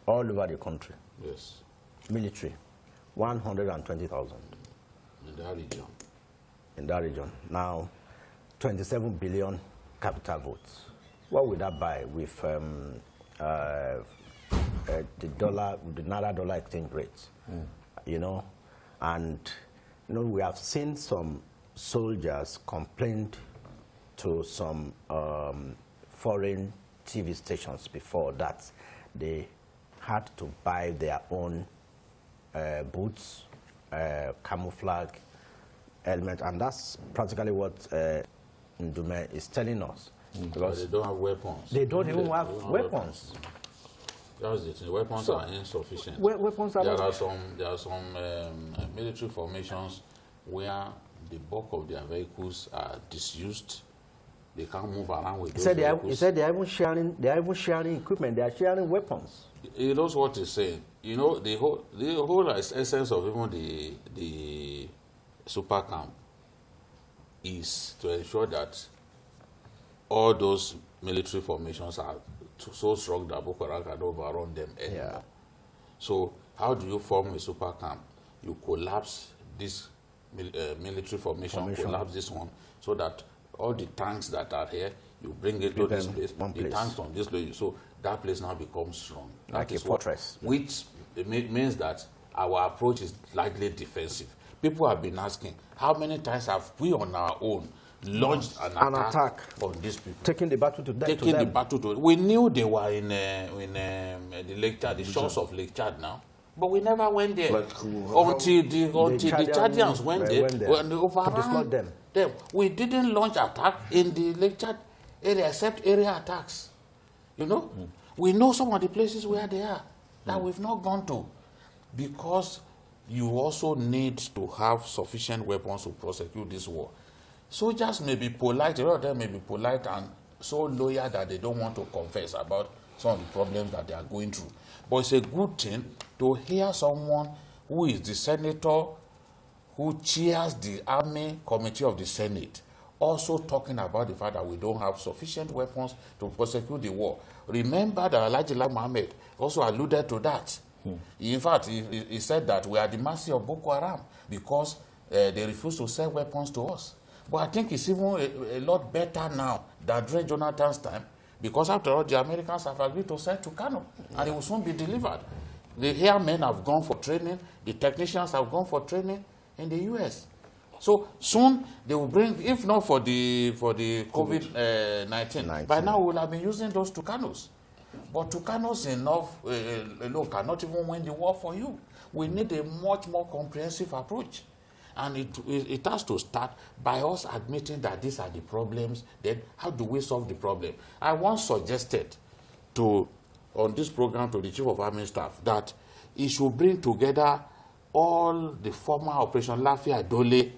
all over the country. Yes. Military, 120,000. In that region. In that region. Now, 27 billion capital votes. What would that buy with the naira-dollar exchange rate, you know, and you know we have seen some soldiers complain to some foreign TV stations before that they had to buy their own boots, camouflage element, and that's practically what Ndume is telling us. Because they don't have weapons. They don't even have weapons. That's the thing. Weapons are insufficient. Weapons are there are some military formations where the bulk of their vehicles are disused. They can't move around with those vehicles. He said they are even sharing equipment. They are sharing weapons. He knows what he's saying. You know, the whole essence of even the super camp is to ensure that all those military formations are so strong that Boko-Haram can overrun them anymore. Yeah. So how do you form a super camp? You collapse this military formation, collapse this one, so that all the tanks that are here, you bring it to this place, the tanks from this place, so that place now becomes strong. Like a fortress. Which means that our approach is largely defensive. People have been asking, how many times have we on our own launched an attack on these people? Taking the battle to them. We knew they were in the Lake Chad, the shores of Lake Chad now. But we never went there until the Chadians went there and they overran them. We didn't launch attack in the Lake Chad area except area attacks. You know, we know some of the places where they are that we've not gone to, because you also need to have sufficient weapons to prosecute this war. Soldiers may be polite, a lot of them may be polite and so loyal that they don't want to confess about some of the problems that they are going through. But it's a good thing to hear someone who is the senator who chairs the Army Committee of the Senate also talking about the fact that we don't have sufficient weapons to prosecute the war. Remember that Alhaji Lai Mohammed also alluded to that. In fact, he said that we are at the mercy of Boko-Haram because they refuse to sell weapons to us. But I think it's even a lot better now than during Jonathan's time, because after all, the Americans have agreed to sell to Kano, and it will soon be delivered. The airmen have gone for training, the technicians have gone for training in the U.S. So soon they will bring, if not for the COVID-19, by now we will have been using those Tucanos. But Tucanos alone cannot even win the war for you. We need a much more comprehensive approach. And it has to start by us admitting that these are the problems. Then how do we solve the problem? I once suggested on this program to the Chief of Army Staff that he should bring together all the former Operation Lafia Dole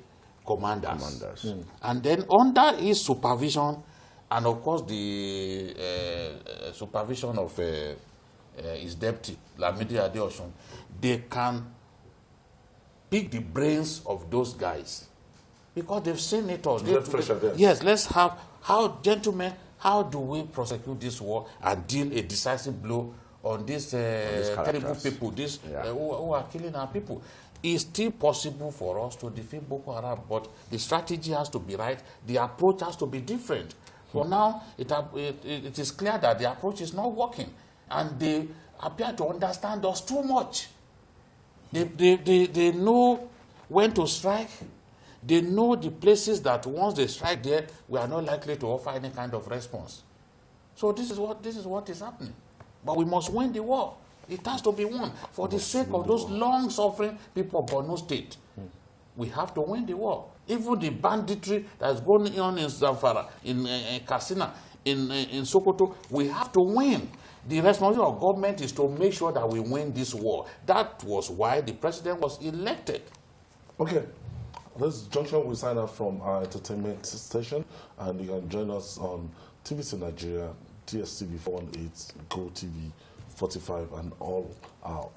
commanders. And then under his supervision, and of course the supervision of his deputy, Lamidi Adeosun, they can pick the brains of those guys, because they've seen it all. Yes, let's have, gentlemen, how do we prosecute this war and deal a decisive blow on these terrible people, who are killing our people? It's still possible for us to defeat Boko Haram, but the strategy has to be right, the approach has to be different. For now, it is clear that the approach is not working, and they appear to understand us too much. They know when to strike. They know the places that once they strike there, we are not likely to offer any kind of response. So this is what is happening. But we must win the war. It has to be won for the sake of those long-suffering people of Borno State. We have to win the war. Even the banditry that's going on in Zamfara, in Katsina, in Sokoto, we have to win. The responsibility of government is to make sure that we win this war. That was why the president was elected. Okay. This junction will sign up from our entertainment station, and you can join us on TVC Nigeria, DSTV 418, Go TV 45, and all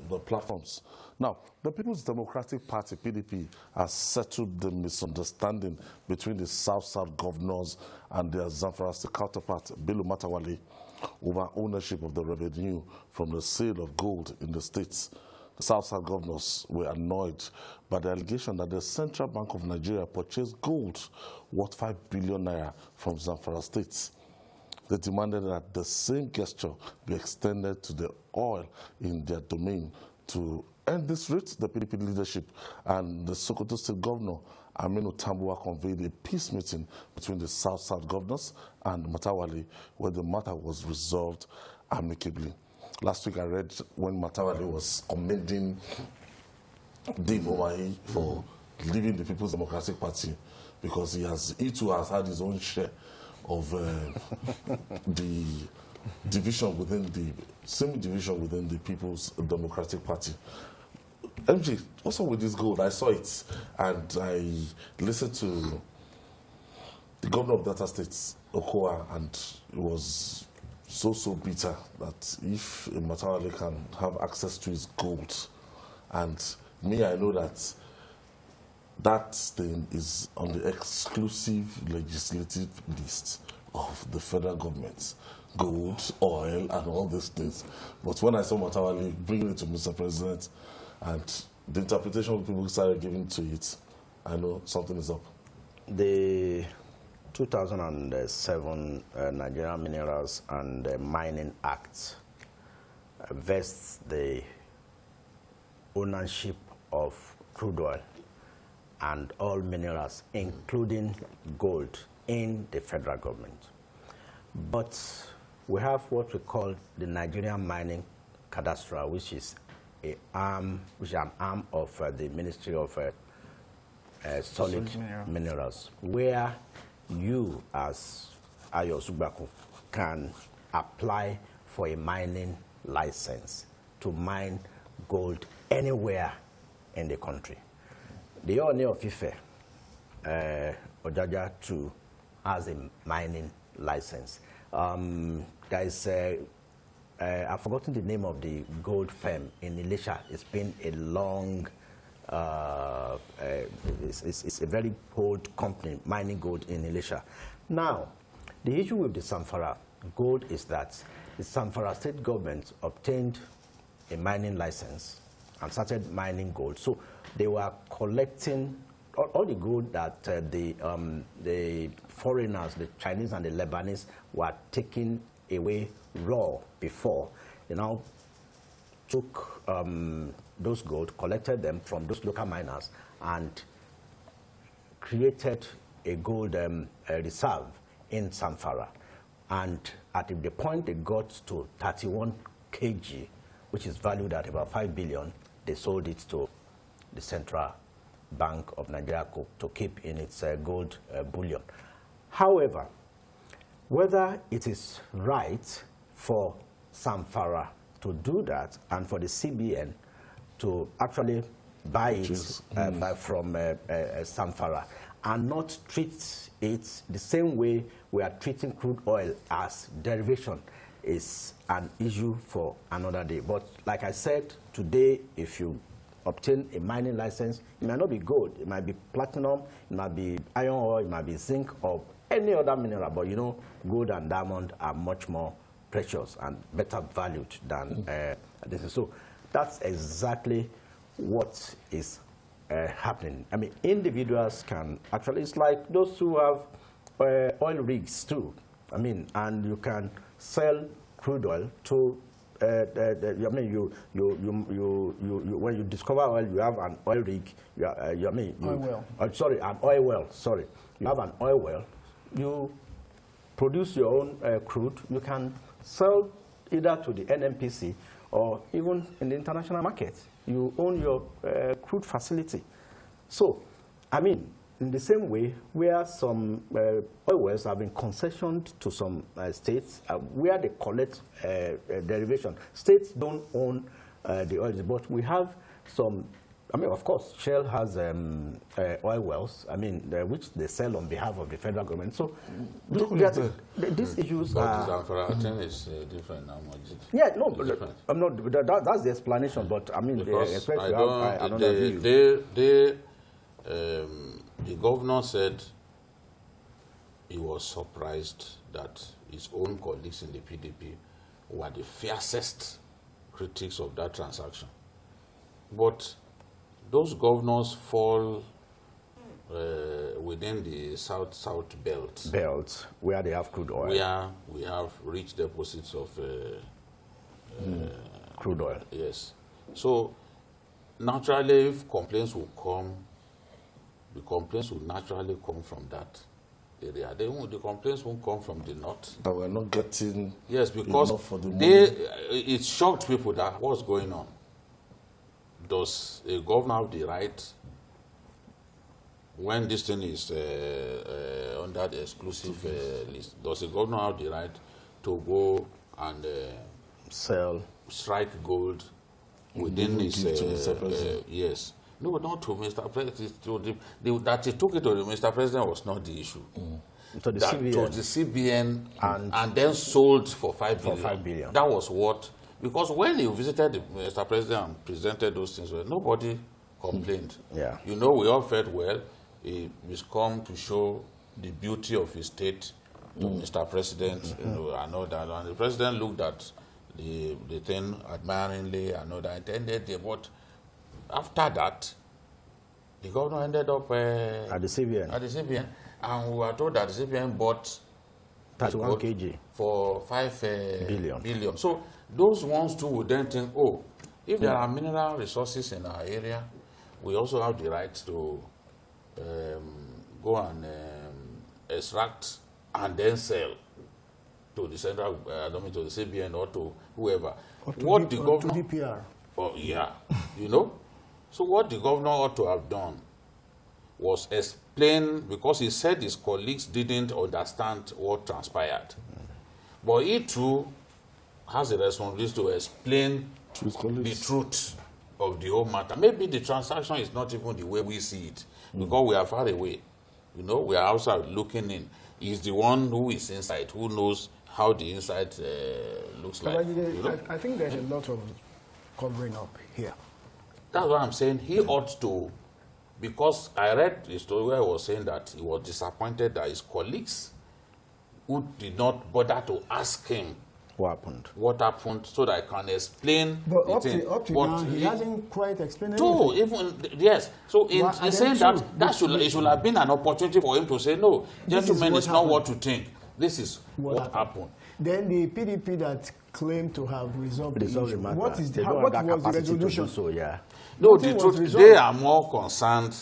the platforms. Now, the People's Democratic Party, PDP, has settled the misunderstanding between the South-South governors and their Zamfara State counterpart, Bello Matawale, over ownership of the revenue from the sale of gold in the states. The South-South governors were annoyed by the allegation that the Central Bank of Nigeria purchased gold worth 5 billion naira from Zamfara states. They demanded that the same gesture be extended to the oil in their domain. To end this route, the PDP leadership and the Sokoto State Governor Aminu Tambuwa convened a peace meeting between the South-South governors and Matawali, where the matter was resolved amicably. Last week I read when Matawali was commending Dave Omahi for leaving the People's Democratic Party because he too has had his own share of the division within the same division within the People's Democratic Party. MJ, what's up with this gold? I saw it and I listened to the governor of Delta State, Okowa, and it was so bitter that if Matawale can have access to his gold, and me, I know that that thing is on the exclusive legislative list of the federal government, gold, oil, and all these things. But when I saw Matawale bringing it to Mr. President, and the interpretation people started giving to it, I know something is up. The 2007 Nigerian Minerals and Mining Act vests the ownership of crude oil and all minerals, including gold, in the federal government. But we have what we call the Nigerian Mining Cadastre, which is an arm of the Ministry of Solid Minerals, where you as Ayo Subaku can apply for a mining license to mine gold anywhere in the country. The Oni of Ife, Ojaja 2, has a mining license. There is I've forgotten the name of the gold firm in Elisha. It's been a long, it's a very old company mining gold in Elisha. Now, the issue with the Zamfara gold is that the Zamfara state government obtained a mining license and started mining gold. So they were collecting all the gold that the foreigners, the Chinese and the Lebanese, were taking away raw before. They now took those gold, collected them from those local miners, and created a gold reserve in Zamfara. And at the point they got to 31 kg, which is valued at about 5 billion, they sold it to the Central Bank of Nigeria to keep in its gold bullion. However, whether it is right for Zamfara to do that and for the CBN to actually buy it from Zamfara and not treat it the same way we are treating crude oil as derivation is an issue for another day. But like I said, today, if you obtain a mining license, it might not be gold, it might be platinum, it might be iron ore, it might be zinc, or any other mineral, but you know, gold and diamond are much more precious and better valued than this. So that's exactly what is happening. I mean, individuals can actually, it's like those who have oil rigs too. I mean, and you can sell crude oil to I mean, when you discover oil, you have an oil rig. An oil well. Sorry, you have an oil well. You produce your own crude. You can sell either to the NNPC or even in the international market. You own your crude facility. So, I mean, in the same way, where some oil wells have been concessioned to some states, where they collect derivation. States don't own the oil, but we have some. I mean, of course, Shell has oil wells. I mean, which they sell on behalf of the federal government. So these issues are. But is different now. Yeah, no, I'm not. That's the explanation. But I mean, they expect to have another view. The governor said he was surprised that his own colleagues in the PDP were the fiercest critics of that transaction. But those governors fall within the south belt. Belts where they have crude oil. Where we have rich deposits of Crude oil. yes. So naturally, if complaints will come, the complaints will naturally come from that area. The complaints won't come from the north. That we're not getting. Yes, because enough for the it shocked people that what's going on. Does a governor have the right, when this thing is under the exclusive list, does a governor have the right to go and Sell. strike gold within his give to Mr. President? yes. No, not to Mr. President. That he took it to the Mr. President was not the issue. To the That CBN. to the CBN and then sold for 5 billion. 5 billion. That was what, because when he visited the Mr. President and presented those things, well, nobody complained. Yeah. You know, we all felt, well, he's come to show the beauty of his state to Mr. President, you know, and all that. And the President looked at the thing admiringly and all that, ended there. But after that, the governor ended up At the CBN. at the CBN, and we were told that the CBN bought 31 gold kg. for 5 Billion. billion. So those ones too would then think, oh, if there are mineral resources in our area, we also have the right to go and extract and then sell to the central, to the CBN or to whoever. What the to governor, DPR. oh yeah, you know. So what the governor ought to have done was explain, because he said his colleagues didn't understand what transpired. But he too has a responsibility to explain To his the colleagues. truth of the whole matter. Maybe the transaction is not even the way we see it, because we are far away. You know, we are outside looking in. He's the one who is inside, who knows how the inside looks like. You know? I think there's a lot of covering up here. That's what I'm saying. He ought to, because I read the story where he was saying that he was disappointed that his colleagues who did not bother to ask him what happened so that I can explain But the up thing. to But now, he hasn't quite explained no, anything. even yes. So in Well, and saying then that it should have been an opportunity for him to say, no, This is gentlemen, what it's not happened. what to think. This is what happened. Then the PDP that claimed to have resolved the issue. matter. What is They the, don't what have that was the capacity to do resolution? So, yeah. No, Nothing the was truth, resolved. they are more concerned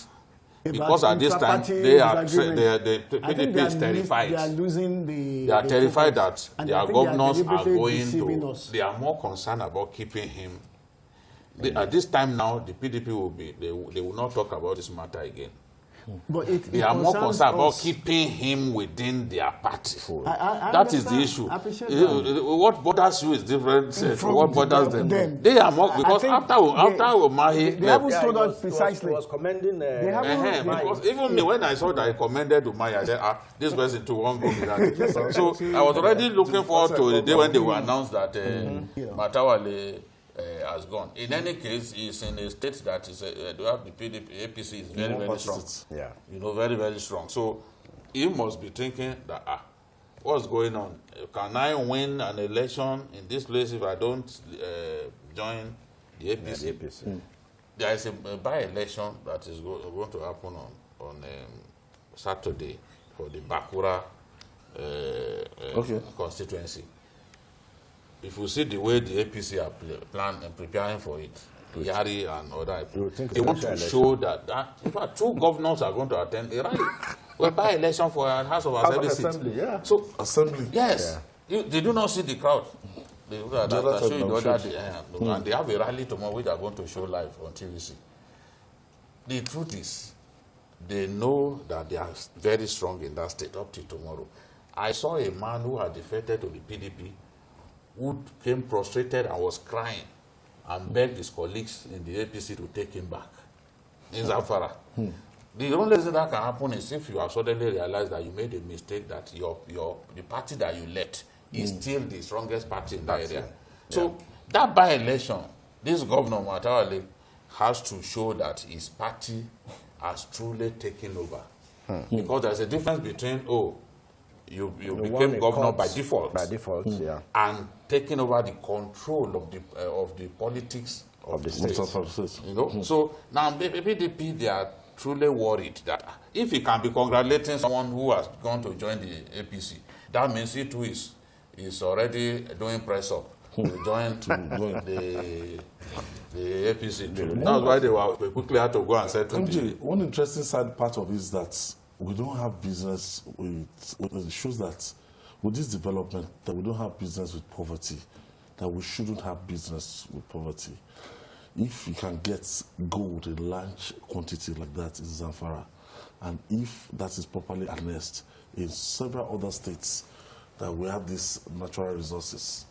because at this time intra-party they are disagreement. the I think PDP is terrified. They are losing the. They are the terrified focus. that And their I think they governors are deliberately going deceiving to. us. They are more concerned about keeping him. At this time now, the PDP will be. They will not talk about this matter again. But They are more concerned about keeping him within their party. I That is the understand. issue. I appreciate that. What bothers you is different. From What bothers them? They are more, I because think after Umahi they left, haven't told us precisely. He was commending. They haven't. because even me, when I saw that I commended Umahi, I said, this person too won't go with that. So I was already looking forward to the day when they will announce that Matawale has gone. In any case, he's in a state that is, they have the PDP, APC is very, very strong. Yeah. You know, very, very strong. So he must be thinking that, what's going on? Can I win an election in this place if I don't join the APC? Yeah, the APC. There is a by-election that is going to happen on Saturday for the Bakura constituency. If you see the way the APC are planning and preparing for it, Yari and other, they want to show that in fact, 2 governors are going to attend a rally. Well, by-election for a House of Assembly seat. Yeah. So, Assembly. yes, they do not see the crowd. They look at that, other I show you the time, other day, and they have a rally tomorrow which they are going to show live on TVC. The truth is, they know that they are very strong in that state up till tomorrow. I saw a man who had defected to the PDP, who came prostrated and was crying and begged his colleagues in the APC to take him back in Zamfara. The only thing that can happen is if you have suddenly realized that you made a mistake, that the party that you left is still the strongest party in that area. So that by-election, this governor Matawale has to show that his party has truly taken over. Because there's a difference between, you became governor by default. By default, yeah. And taking over the control of the politics of the state. Of the state. You know, so now PDP, they are truly worried that if he can be congratulating someone who has gone to join the APC, that means he too is already doing press up to join the APC. That's why they quickly had to go and settle. MJ, one interesting side part of it is that we don't have business with it shows that with this development that we don't have business with poverty, that we shouldn't have business with poverty. If you can get gold in large quantity like that in Zamfara, and if that is properly harnessed in several other states that we have these natural resources,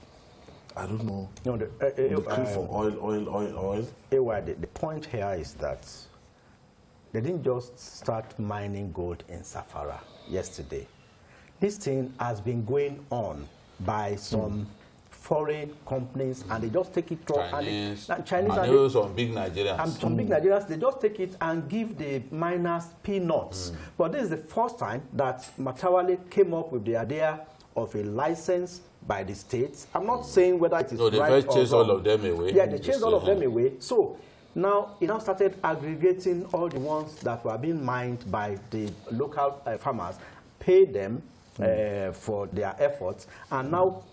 I don't know. No, the crave for oil. The point here is that they didn't just start mining gold in Zamfara yesterday. This thing has been going on by some foreign companies, and they just take it through. Chinese and some big Nigerians. And some big Nigerians, they just take it and give the miners peanuts. But this is the first time that Matawale came up with the idea of a license by the states. I'm not saying whether it is no, they right first chased all of them away. Yeah, they chased all of them away. So now it now started aggregating all the ones that were being mined by the local farmers, pay them for their efforts, and now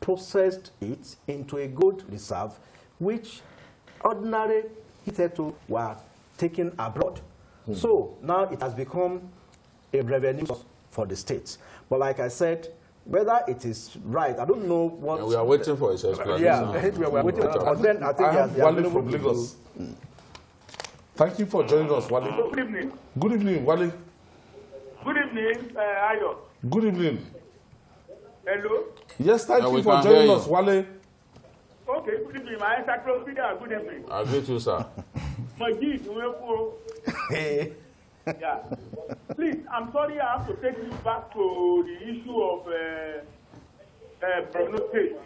processed it into a gold reserve, which ordinary hitherto were taken abroad. So now it has become a revenue source for the states. But like I said, whether it is right, I don't know what. And we are waiting for his explanation. Yeah, we are waiting. But then I think I have Wale from Lagos. Thank you for joining us, Wale. Good evening. Good evening, Wale. Good evening, Ayo. Good evening. Hello. Yes, thank you we for can joining hear us, you. Okay, Wale. good evening. My encyclopedia, good evening. I greet you, sir. Majid, yeah. Please, I'm sorry I have to take you back to the issue of Borno State.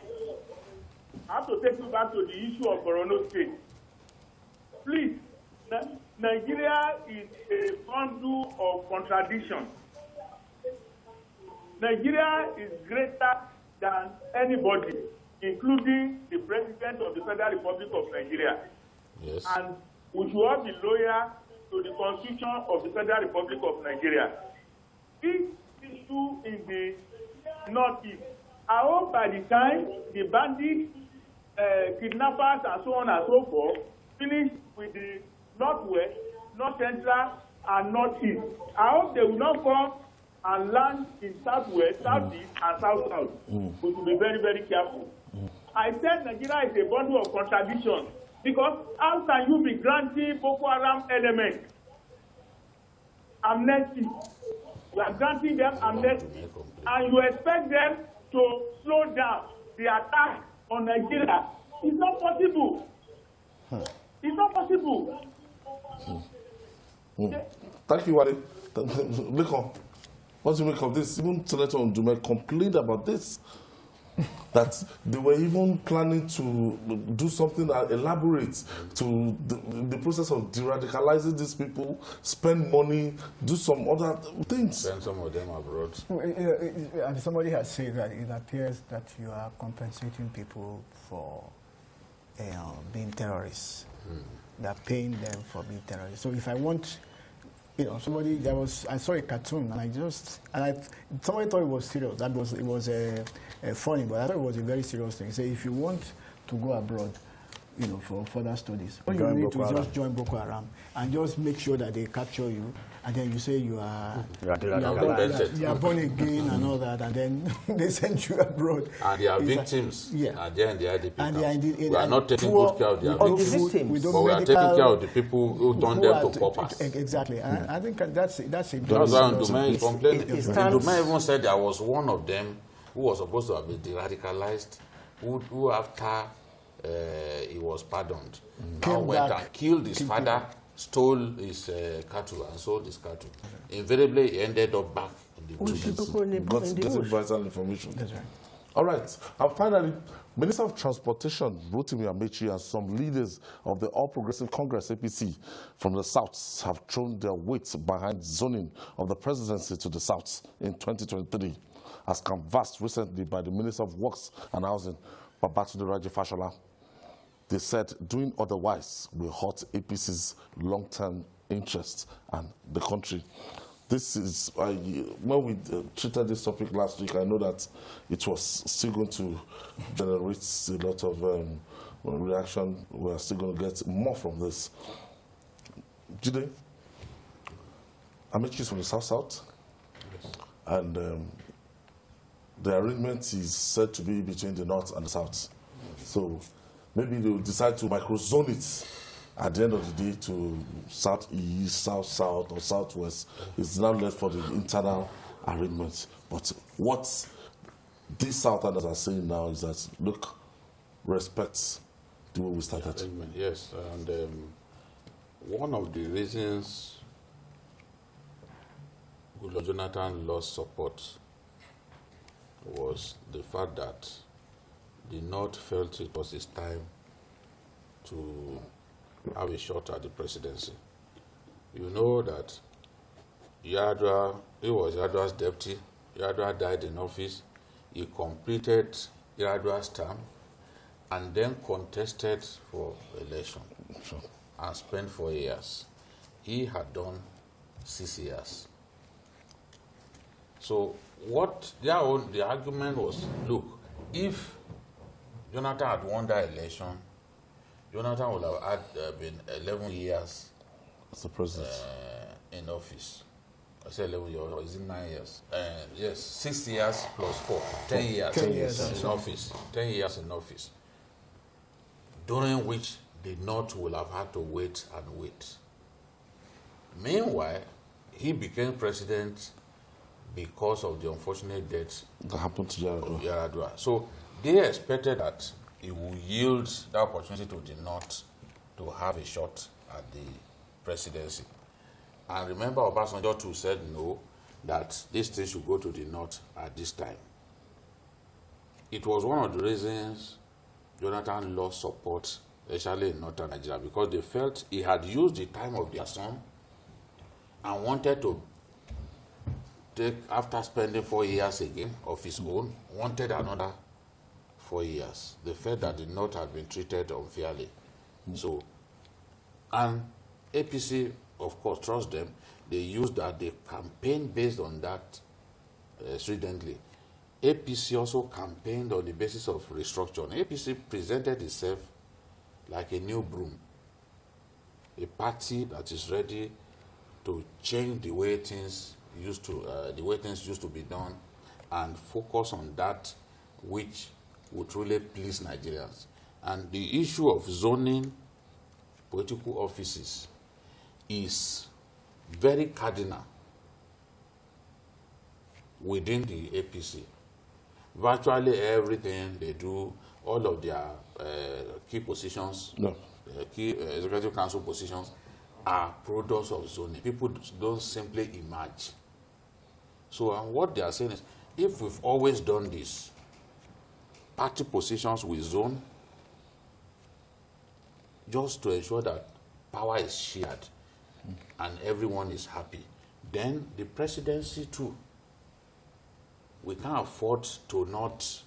I have to take you back to the issue of Borno State. Please, Nigeria is a bundle of contradictions. Nigeria is greater than anybody, including the President of the Federal Republic of Nigeria. Yes. And we should all be loyal to the Constitution of the Federal Republic of Nigeria. This issue in the Northeast, I hope by the time the bandits, kidnappers, and so on and so forth finish with the Northwest, North Central, and Northeast, I hope they will not come and land in Southwest, Southeast, and South-South. We should be very, very careful. I said Nigeria is a bundle of contradictions, because how can you be granting Boko-Haram elements amnesty? You are granting them amnesty, and you expect them to slow down the attack on Nigeria. It's not possible. It's not possible. Thank you, Wale. Lincoln, what do you make of this? Even Senator Ndume complained about this. That they were even planning to do something elaborate to the process of de-radicalizing these people, spend money, do some other things. Send some of them abroad. And somebody has said that it appears that you are compensating people for being terrorists. They're paying them for being terrorists. So if I want, I saw a cartoon and somebody thought it was serious. It was funny, but I thought it was a very serious thing. So if you want to go abroad, for further studies, all you need to just join Boko-Haram and just make sure that they capture you, and then you say you are born again and all that, and then they send you abroad. And they are victims. Yeah. They are in the IDP And camp. We are not taking good care of their victims. But we are taking care of the people who turn them to paupers. Exactly. And I think that's a That's why Ndume is complaining. Ndume even said there was one of them who was supposed to have been de-radicalized, who after he was pardoned, now went and killed his father, stole his cattle and sold his cattle. Invariably, he ended up back in the bush. Got vital information. That's right. All right. And finally, Minister of Transportation, Rotimi Amechi, and some leaders of the All Progressive Congress, APC, from the South have thrown their weight behind zoning of the presidency to the South in 2023, as canvassed recently by the Minister of Works and Housing, Babatunde Raji Fashola. They said doing otherwise will hurt APC's long-term interests and the country. This is, when we treated this topic last week, I know that it was still going to generate a lot of reaction. We are still going to get more from this. Jide, Amechi is from the South-South, yes. And the arrangement is said to be between the North and the South. Yes. So maybe they will decide to microzone it at the end of the day to South-East, South-South, or South-West. It's now left for the internal arrangements. But what these Southerners are saying now is that, look, respect the way we started. Yes, and one of the reasons Goodluck Jonathan lost support was the fact that the North felt it was his time to have a shot at the presidency. You know that Yar'Adua, he was Yar'Adua's deputy. Yar'Adua died in office. He completed Yar'Adua's term and then contested for election and spent 4 years. He had done 6 years. So what the argument was, look, if Jonathan had won that election, Jonathan would have had been 11 years as the president in office. I said 11 years, or is it 9 years? Yes, 6 years plus 4, 10 years, 10 years in office. 10 years in office, during which the North will have had to wait and wait. Meanwhile, he became president because of the unfortunate death that happened to Yar'Adua. So they expected that he would yield the opportunity to the North to have a shot at the presidency. And remember, Obasanjo too said no, that this thing should go to the North at this time. It was one of the reasons Jonathan lost support, especially in northern Nigeria, because they felt he had used the time of their son and wanted to take, after spending 4 years again of his own, wanted another 4 years. They felt that the North had been treated unfairly. So, and APC, of course, trust them. They used that, they campaigned based on that stridently. APC also campaigned on the basis of restructuring. APC presented itself like a new broom, a party that is ready to change the way things used to be done, and focus on that which would truly please Nigerians. And the issue of zoning political offices is very cardinal within the APC. Virtually everything they do, all of their key positions, key executive council positions, are products of zoning. People don't simply emerge. So what they are saying is, if we've always done this, party positions with zone, just to ensure that power is shared and everyone is happy, then the presidency too, we can't afford to not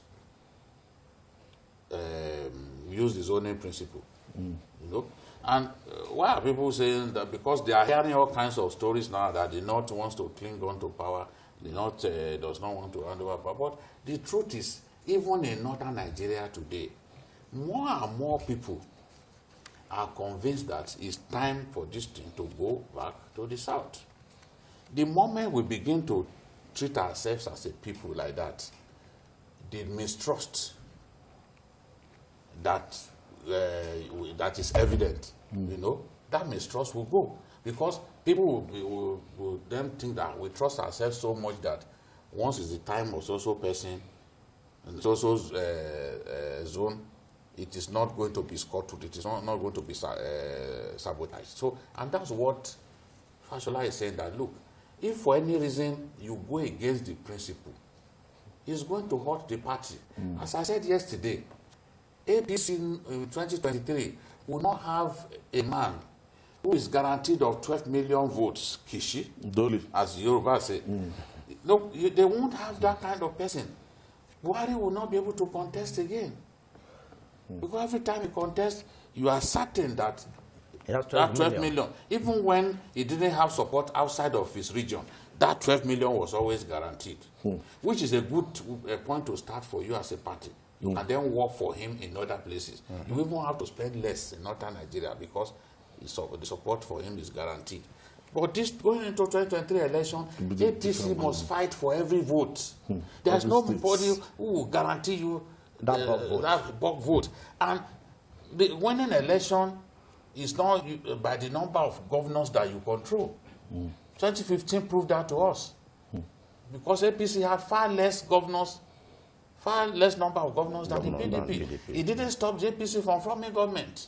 use the zoning principle, you know. And why are people saying that? Because they are hearing all kinds of stories now that the North wants to cling on to power, the North does not want to hand over power. But the truth is, even in northern Nigeria today, more and more people are convinced that it's time for this thing to go back to the South. The moment we begin to treat ourselves as a people like that, the mistrust that that is evident, you know, that mistrust will go, because people will then think that we trust ourselves so much that once is the time of so-so person and so-so zone, it is not going to be scuttled, it is not going to be sabotaged. So, and that's what Fashola is saying, that look, if for any reason you go against the principle, it's going to hurt the party. As I said yesterday, APC in 2023 will not have a man who is guaranteed of 12 million votes, Kishi, Doli, as Yoruba say. No, they won't have that kind of person. Buhari will not be able to contest again. Because every time he contests, you are certain that has 12 that 12 million. million, even when he didn't have support outside of his region, that 12 million was always guaranteed, which is a good point to start for you as a party. You can then work for him in other places. You even have to spend less in northern Nigeria because the support for him is guaranteed. But this going into 2023 election, APC must fight for every vote. There's nobody who will guarantee you that bulk vote. And the winning election is not by the number of governors that you control. 2015 proved that to us. Because APC had far less number of governors than the PDP. It didn't stop the APC from forming government.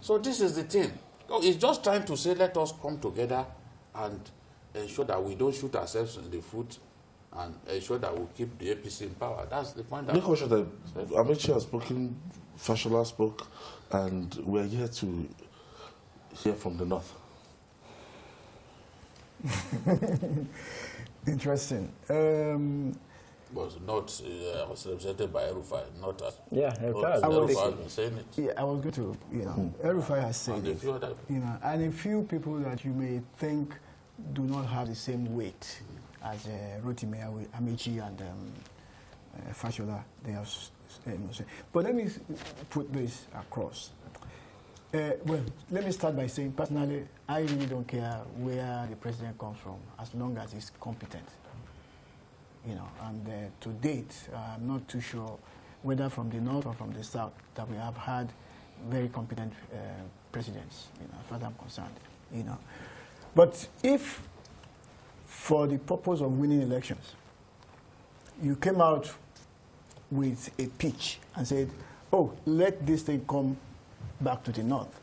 So this is the thing. It's just trying to say, let us come together and ensure that we don't shoot ourselves in the foot and ensure that we keep the APC in power. That's the point. Amici has spoken, Fashola spoke, and we're here to hear from the north. Interesting. Was not was represented by El-Rufai, not as El-Rufai has been saying it. Yeah, I was going to, El-Rufai has said And it. a few other And a few people that you may think do not have the same weight as Rotimi Amici and Fashola, they have said. But let me put this across. Well, let me start by saying, personally, I really don't care where the president comes from, as long as he's competent. And to date, I'm not too sure whether from the north or from the south that we have had very competent presidents, as far as I'm concerned, But if, for the purpose of winning elections, you came out with a pitch and said, oh, let this thing come back to the north.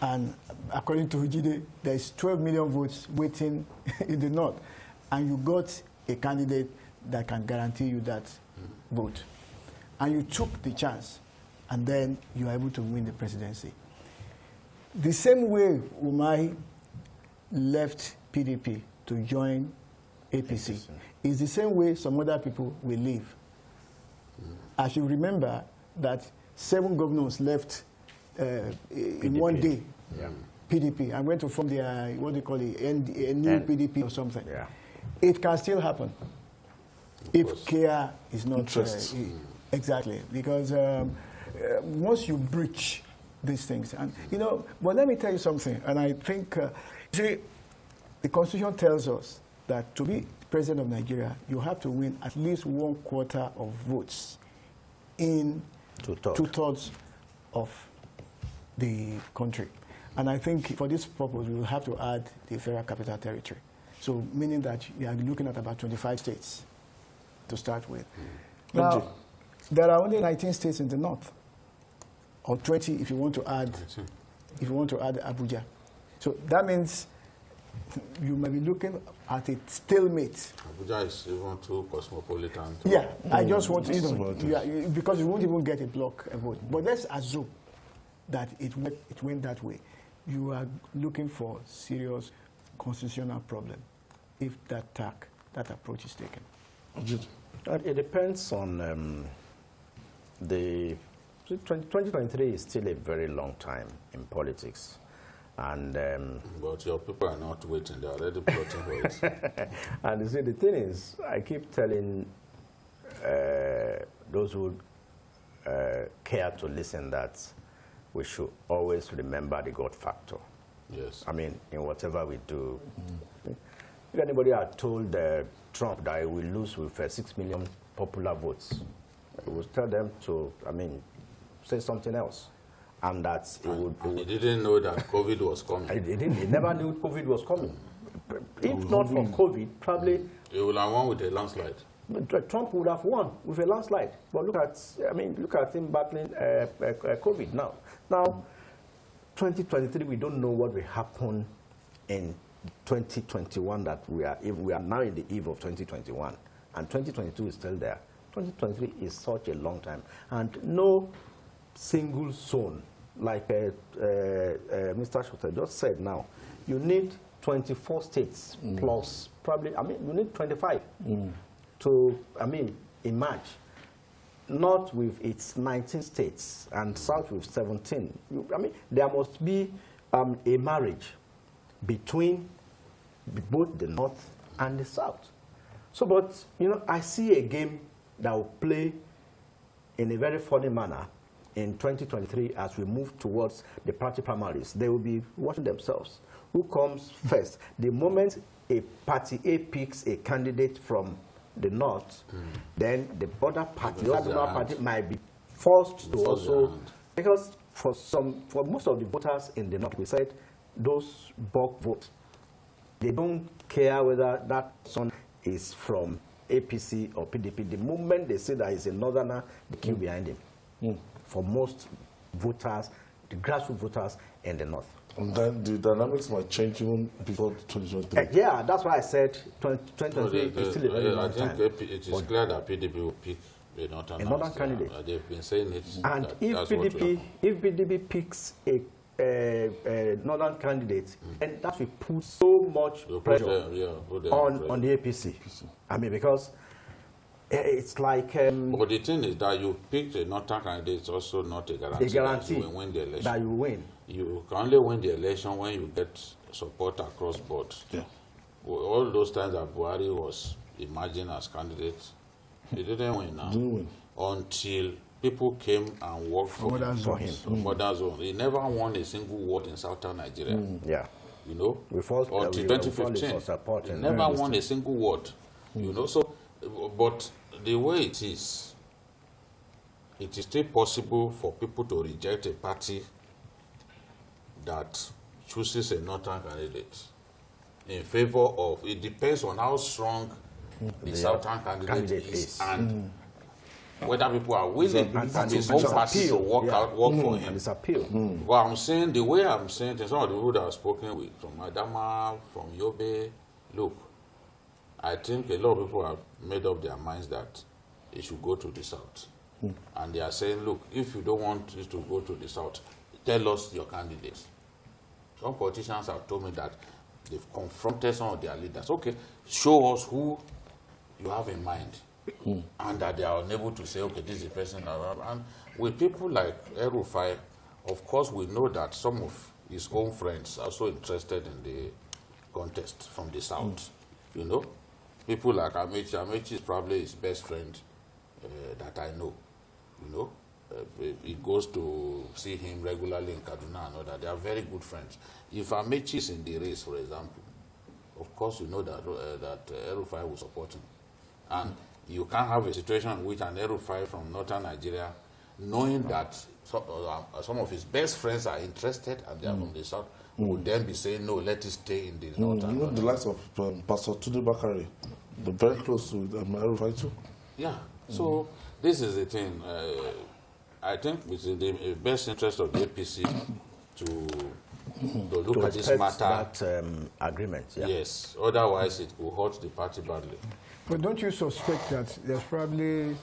And according to Ujide, there's 12 million votes waiting in the north. And you got a candidate that can guarantee you that vote. And you took the chance, and then you are able to win the presidency. The same way Umai left PDP to join APC is the same way some other people will leave. As you remember that 7 governors left in one day, PDP, and went to form their, what they call it, a new PDP or something. Yeah. It can still happen if care is not exactly, because once you breach these things, and but let me tell you something, and I think see, the Constitution tells us that to be president of Nigeria, you have to win at least 1/4 of votes in two-thirds of the country. And I think for this purpose, we will have to add the Federal Capital Territory. So meaning that you are looking at about 25 states to start with. Now, there are only 19 states in the north, or 20 if you want to add, Abuja. So that means you might be looking at a stalemate. Abuja is even too cosmopolitan. Yeah, I just want to, because you won't even get a block vote. But let's assume that it went that way. You are looking for serious constitutional problem if that approach is taken. It depends on 2023 is still a very long time in politics. And but your people are not waiting, they're already plotting for it. And you see, the thing is, I keep telling those who care to listen that we should always remember the God factor. Yes. I mean, in whatever we do. If anybody had told Trump that he will lose with 6 million popular votes, I would tell them to, say something else. And that he didn't know that COVID was coming. He never knew COVID was coming. If not for COVID, probably he would have won with a landslide. Trump would have won with a landslide. But look at him battling COVID now. Now, 2023, we don't know what will happen in 2021. That we are now in the eve of 2021, and 2022 is still there. 2023 is such a long time, and no single zone, like Mr. Shota just said. Now, you need 24 states plus probably. You need 25 to emerge. North with its 19 states and South with 17. There must be a marriage between both the North and the South. So, but, you know, I see a game that will play in a very funny manner in 2023 as we move towards the party primaries. They will be watching themselves. Who comes first? The moment a party A picks a candidate from the North, then the other party, the other party might be forced to also, because for most of the voters in the North, we said those bulk votes, they don't care whether that son is from APC or PDP. The moment they say that he's a northerner, they queue behind him. For most voters, the grassroots voters in the North. And then the dynamics might change even before 2023. Yeah, that's why I said 2023 is still a very long time. I think it is clear that PDP will pick a northern candidate. They've been saying it. And if PDP picks a northern candidate, and that will put so much pressure on the APC. I mean, because it's like... but the thing is that you pick a northern candidate, it's also not a guarantee, that you will win the election. That you win. You can only win the election when you get support across board. Yeah. All those times that Buhari was emerging as candidate, he didn't win now. Didn't win. Until people came and worked for him. He never won a single ward in southern Nigeria. Yeah. You know, until 2015, he never won a single ward. You know, so, but the way it is still possible for people to reject a party that chooses a northern candidate in favor of, it depends on how strong the southern candidate is and whether people are willing for his own party to work for him. But I'm saying, the way I'm saying, some of the people that I've spoken with, from Adama, from Yobe, look, I think a lot of people have made up their minds that it should go to the South. And they are saying, look, if you don't want it to go to the South, tell us your candidates. Some politicians have told me that they've confronted some of their leaders. Okay, show us who you have in mind. And that they are unable to say, okay, this is the person. And with people like El-Rufai, of course, we know that some of his own friends are also interested in the contest from the South. You know, people like Amechi. Amechi is probably his best friend that I know. You know, he goes to see him regularly in Kaduna and all that. They are very good friends. If Amechi is in the race, for example, of course, you know that El-Rufai will support him. And you can't have a situation in which an El-Rufai from northern Nigeria, knowing that some of his best friends are interested and they are from the South, would then be saying, no, let it stay in the north. You know, the likes of Pastor Tunde Bakare, they're very close to El-Rufai too. Yeah, so this is the thing. I think it's in the best interest of the APC to look at this matter. That agreement, yeah. Yes, otherwise it will hurt the party badly. But don't you suspect that there's probably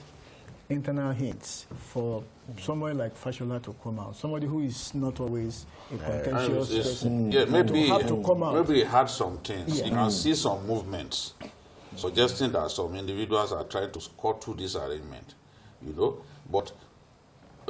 internal hints for someone like Fashola to come out? Somebody who is not always a contentious person. Yeah, maybe have to come out. Maybe he had some things. Yeah. You can see some movements suggesting that some individuals are trying to cut through this arrangement. You know, but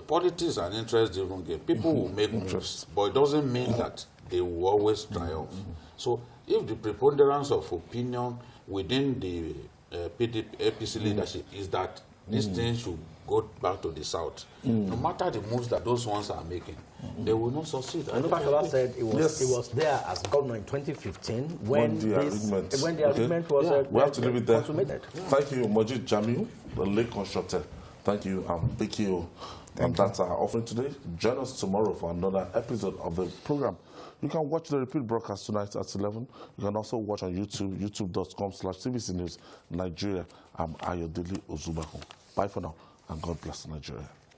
politics is an interest-driven game. People will make moves, but it doesn't mean that they will always triumph. So if the preponderance of opinion within the APC leadership is that this thing should go back to the South, no matter the moves that those ones are making, they will not succeed. I know Fashola said it was there as governor in 2015 when the agreement was we have to leave it there. consummated. Thank you, Majid Jamiu, the late constructor. Thank you, Biki. And that's our offering today. Join us tomorrow for another episode of the program. You can watch the repeat broadcast tonight at 11. You can also watch on YouTube, youtube.com/TVC News Nigeria. I'm Ayodele Ozubakun. Bye for now, and God bless Nigeria.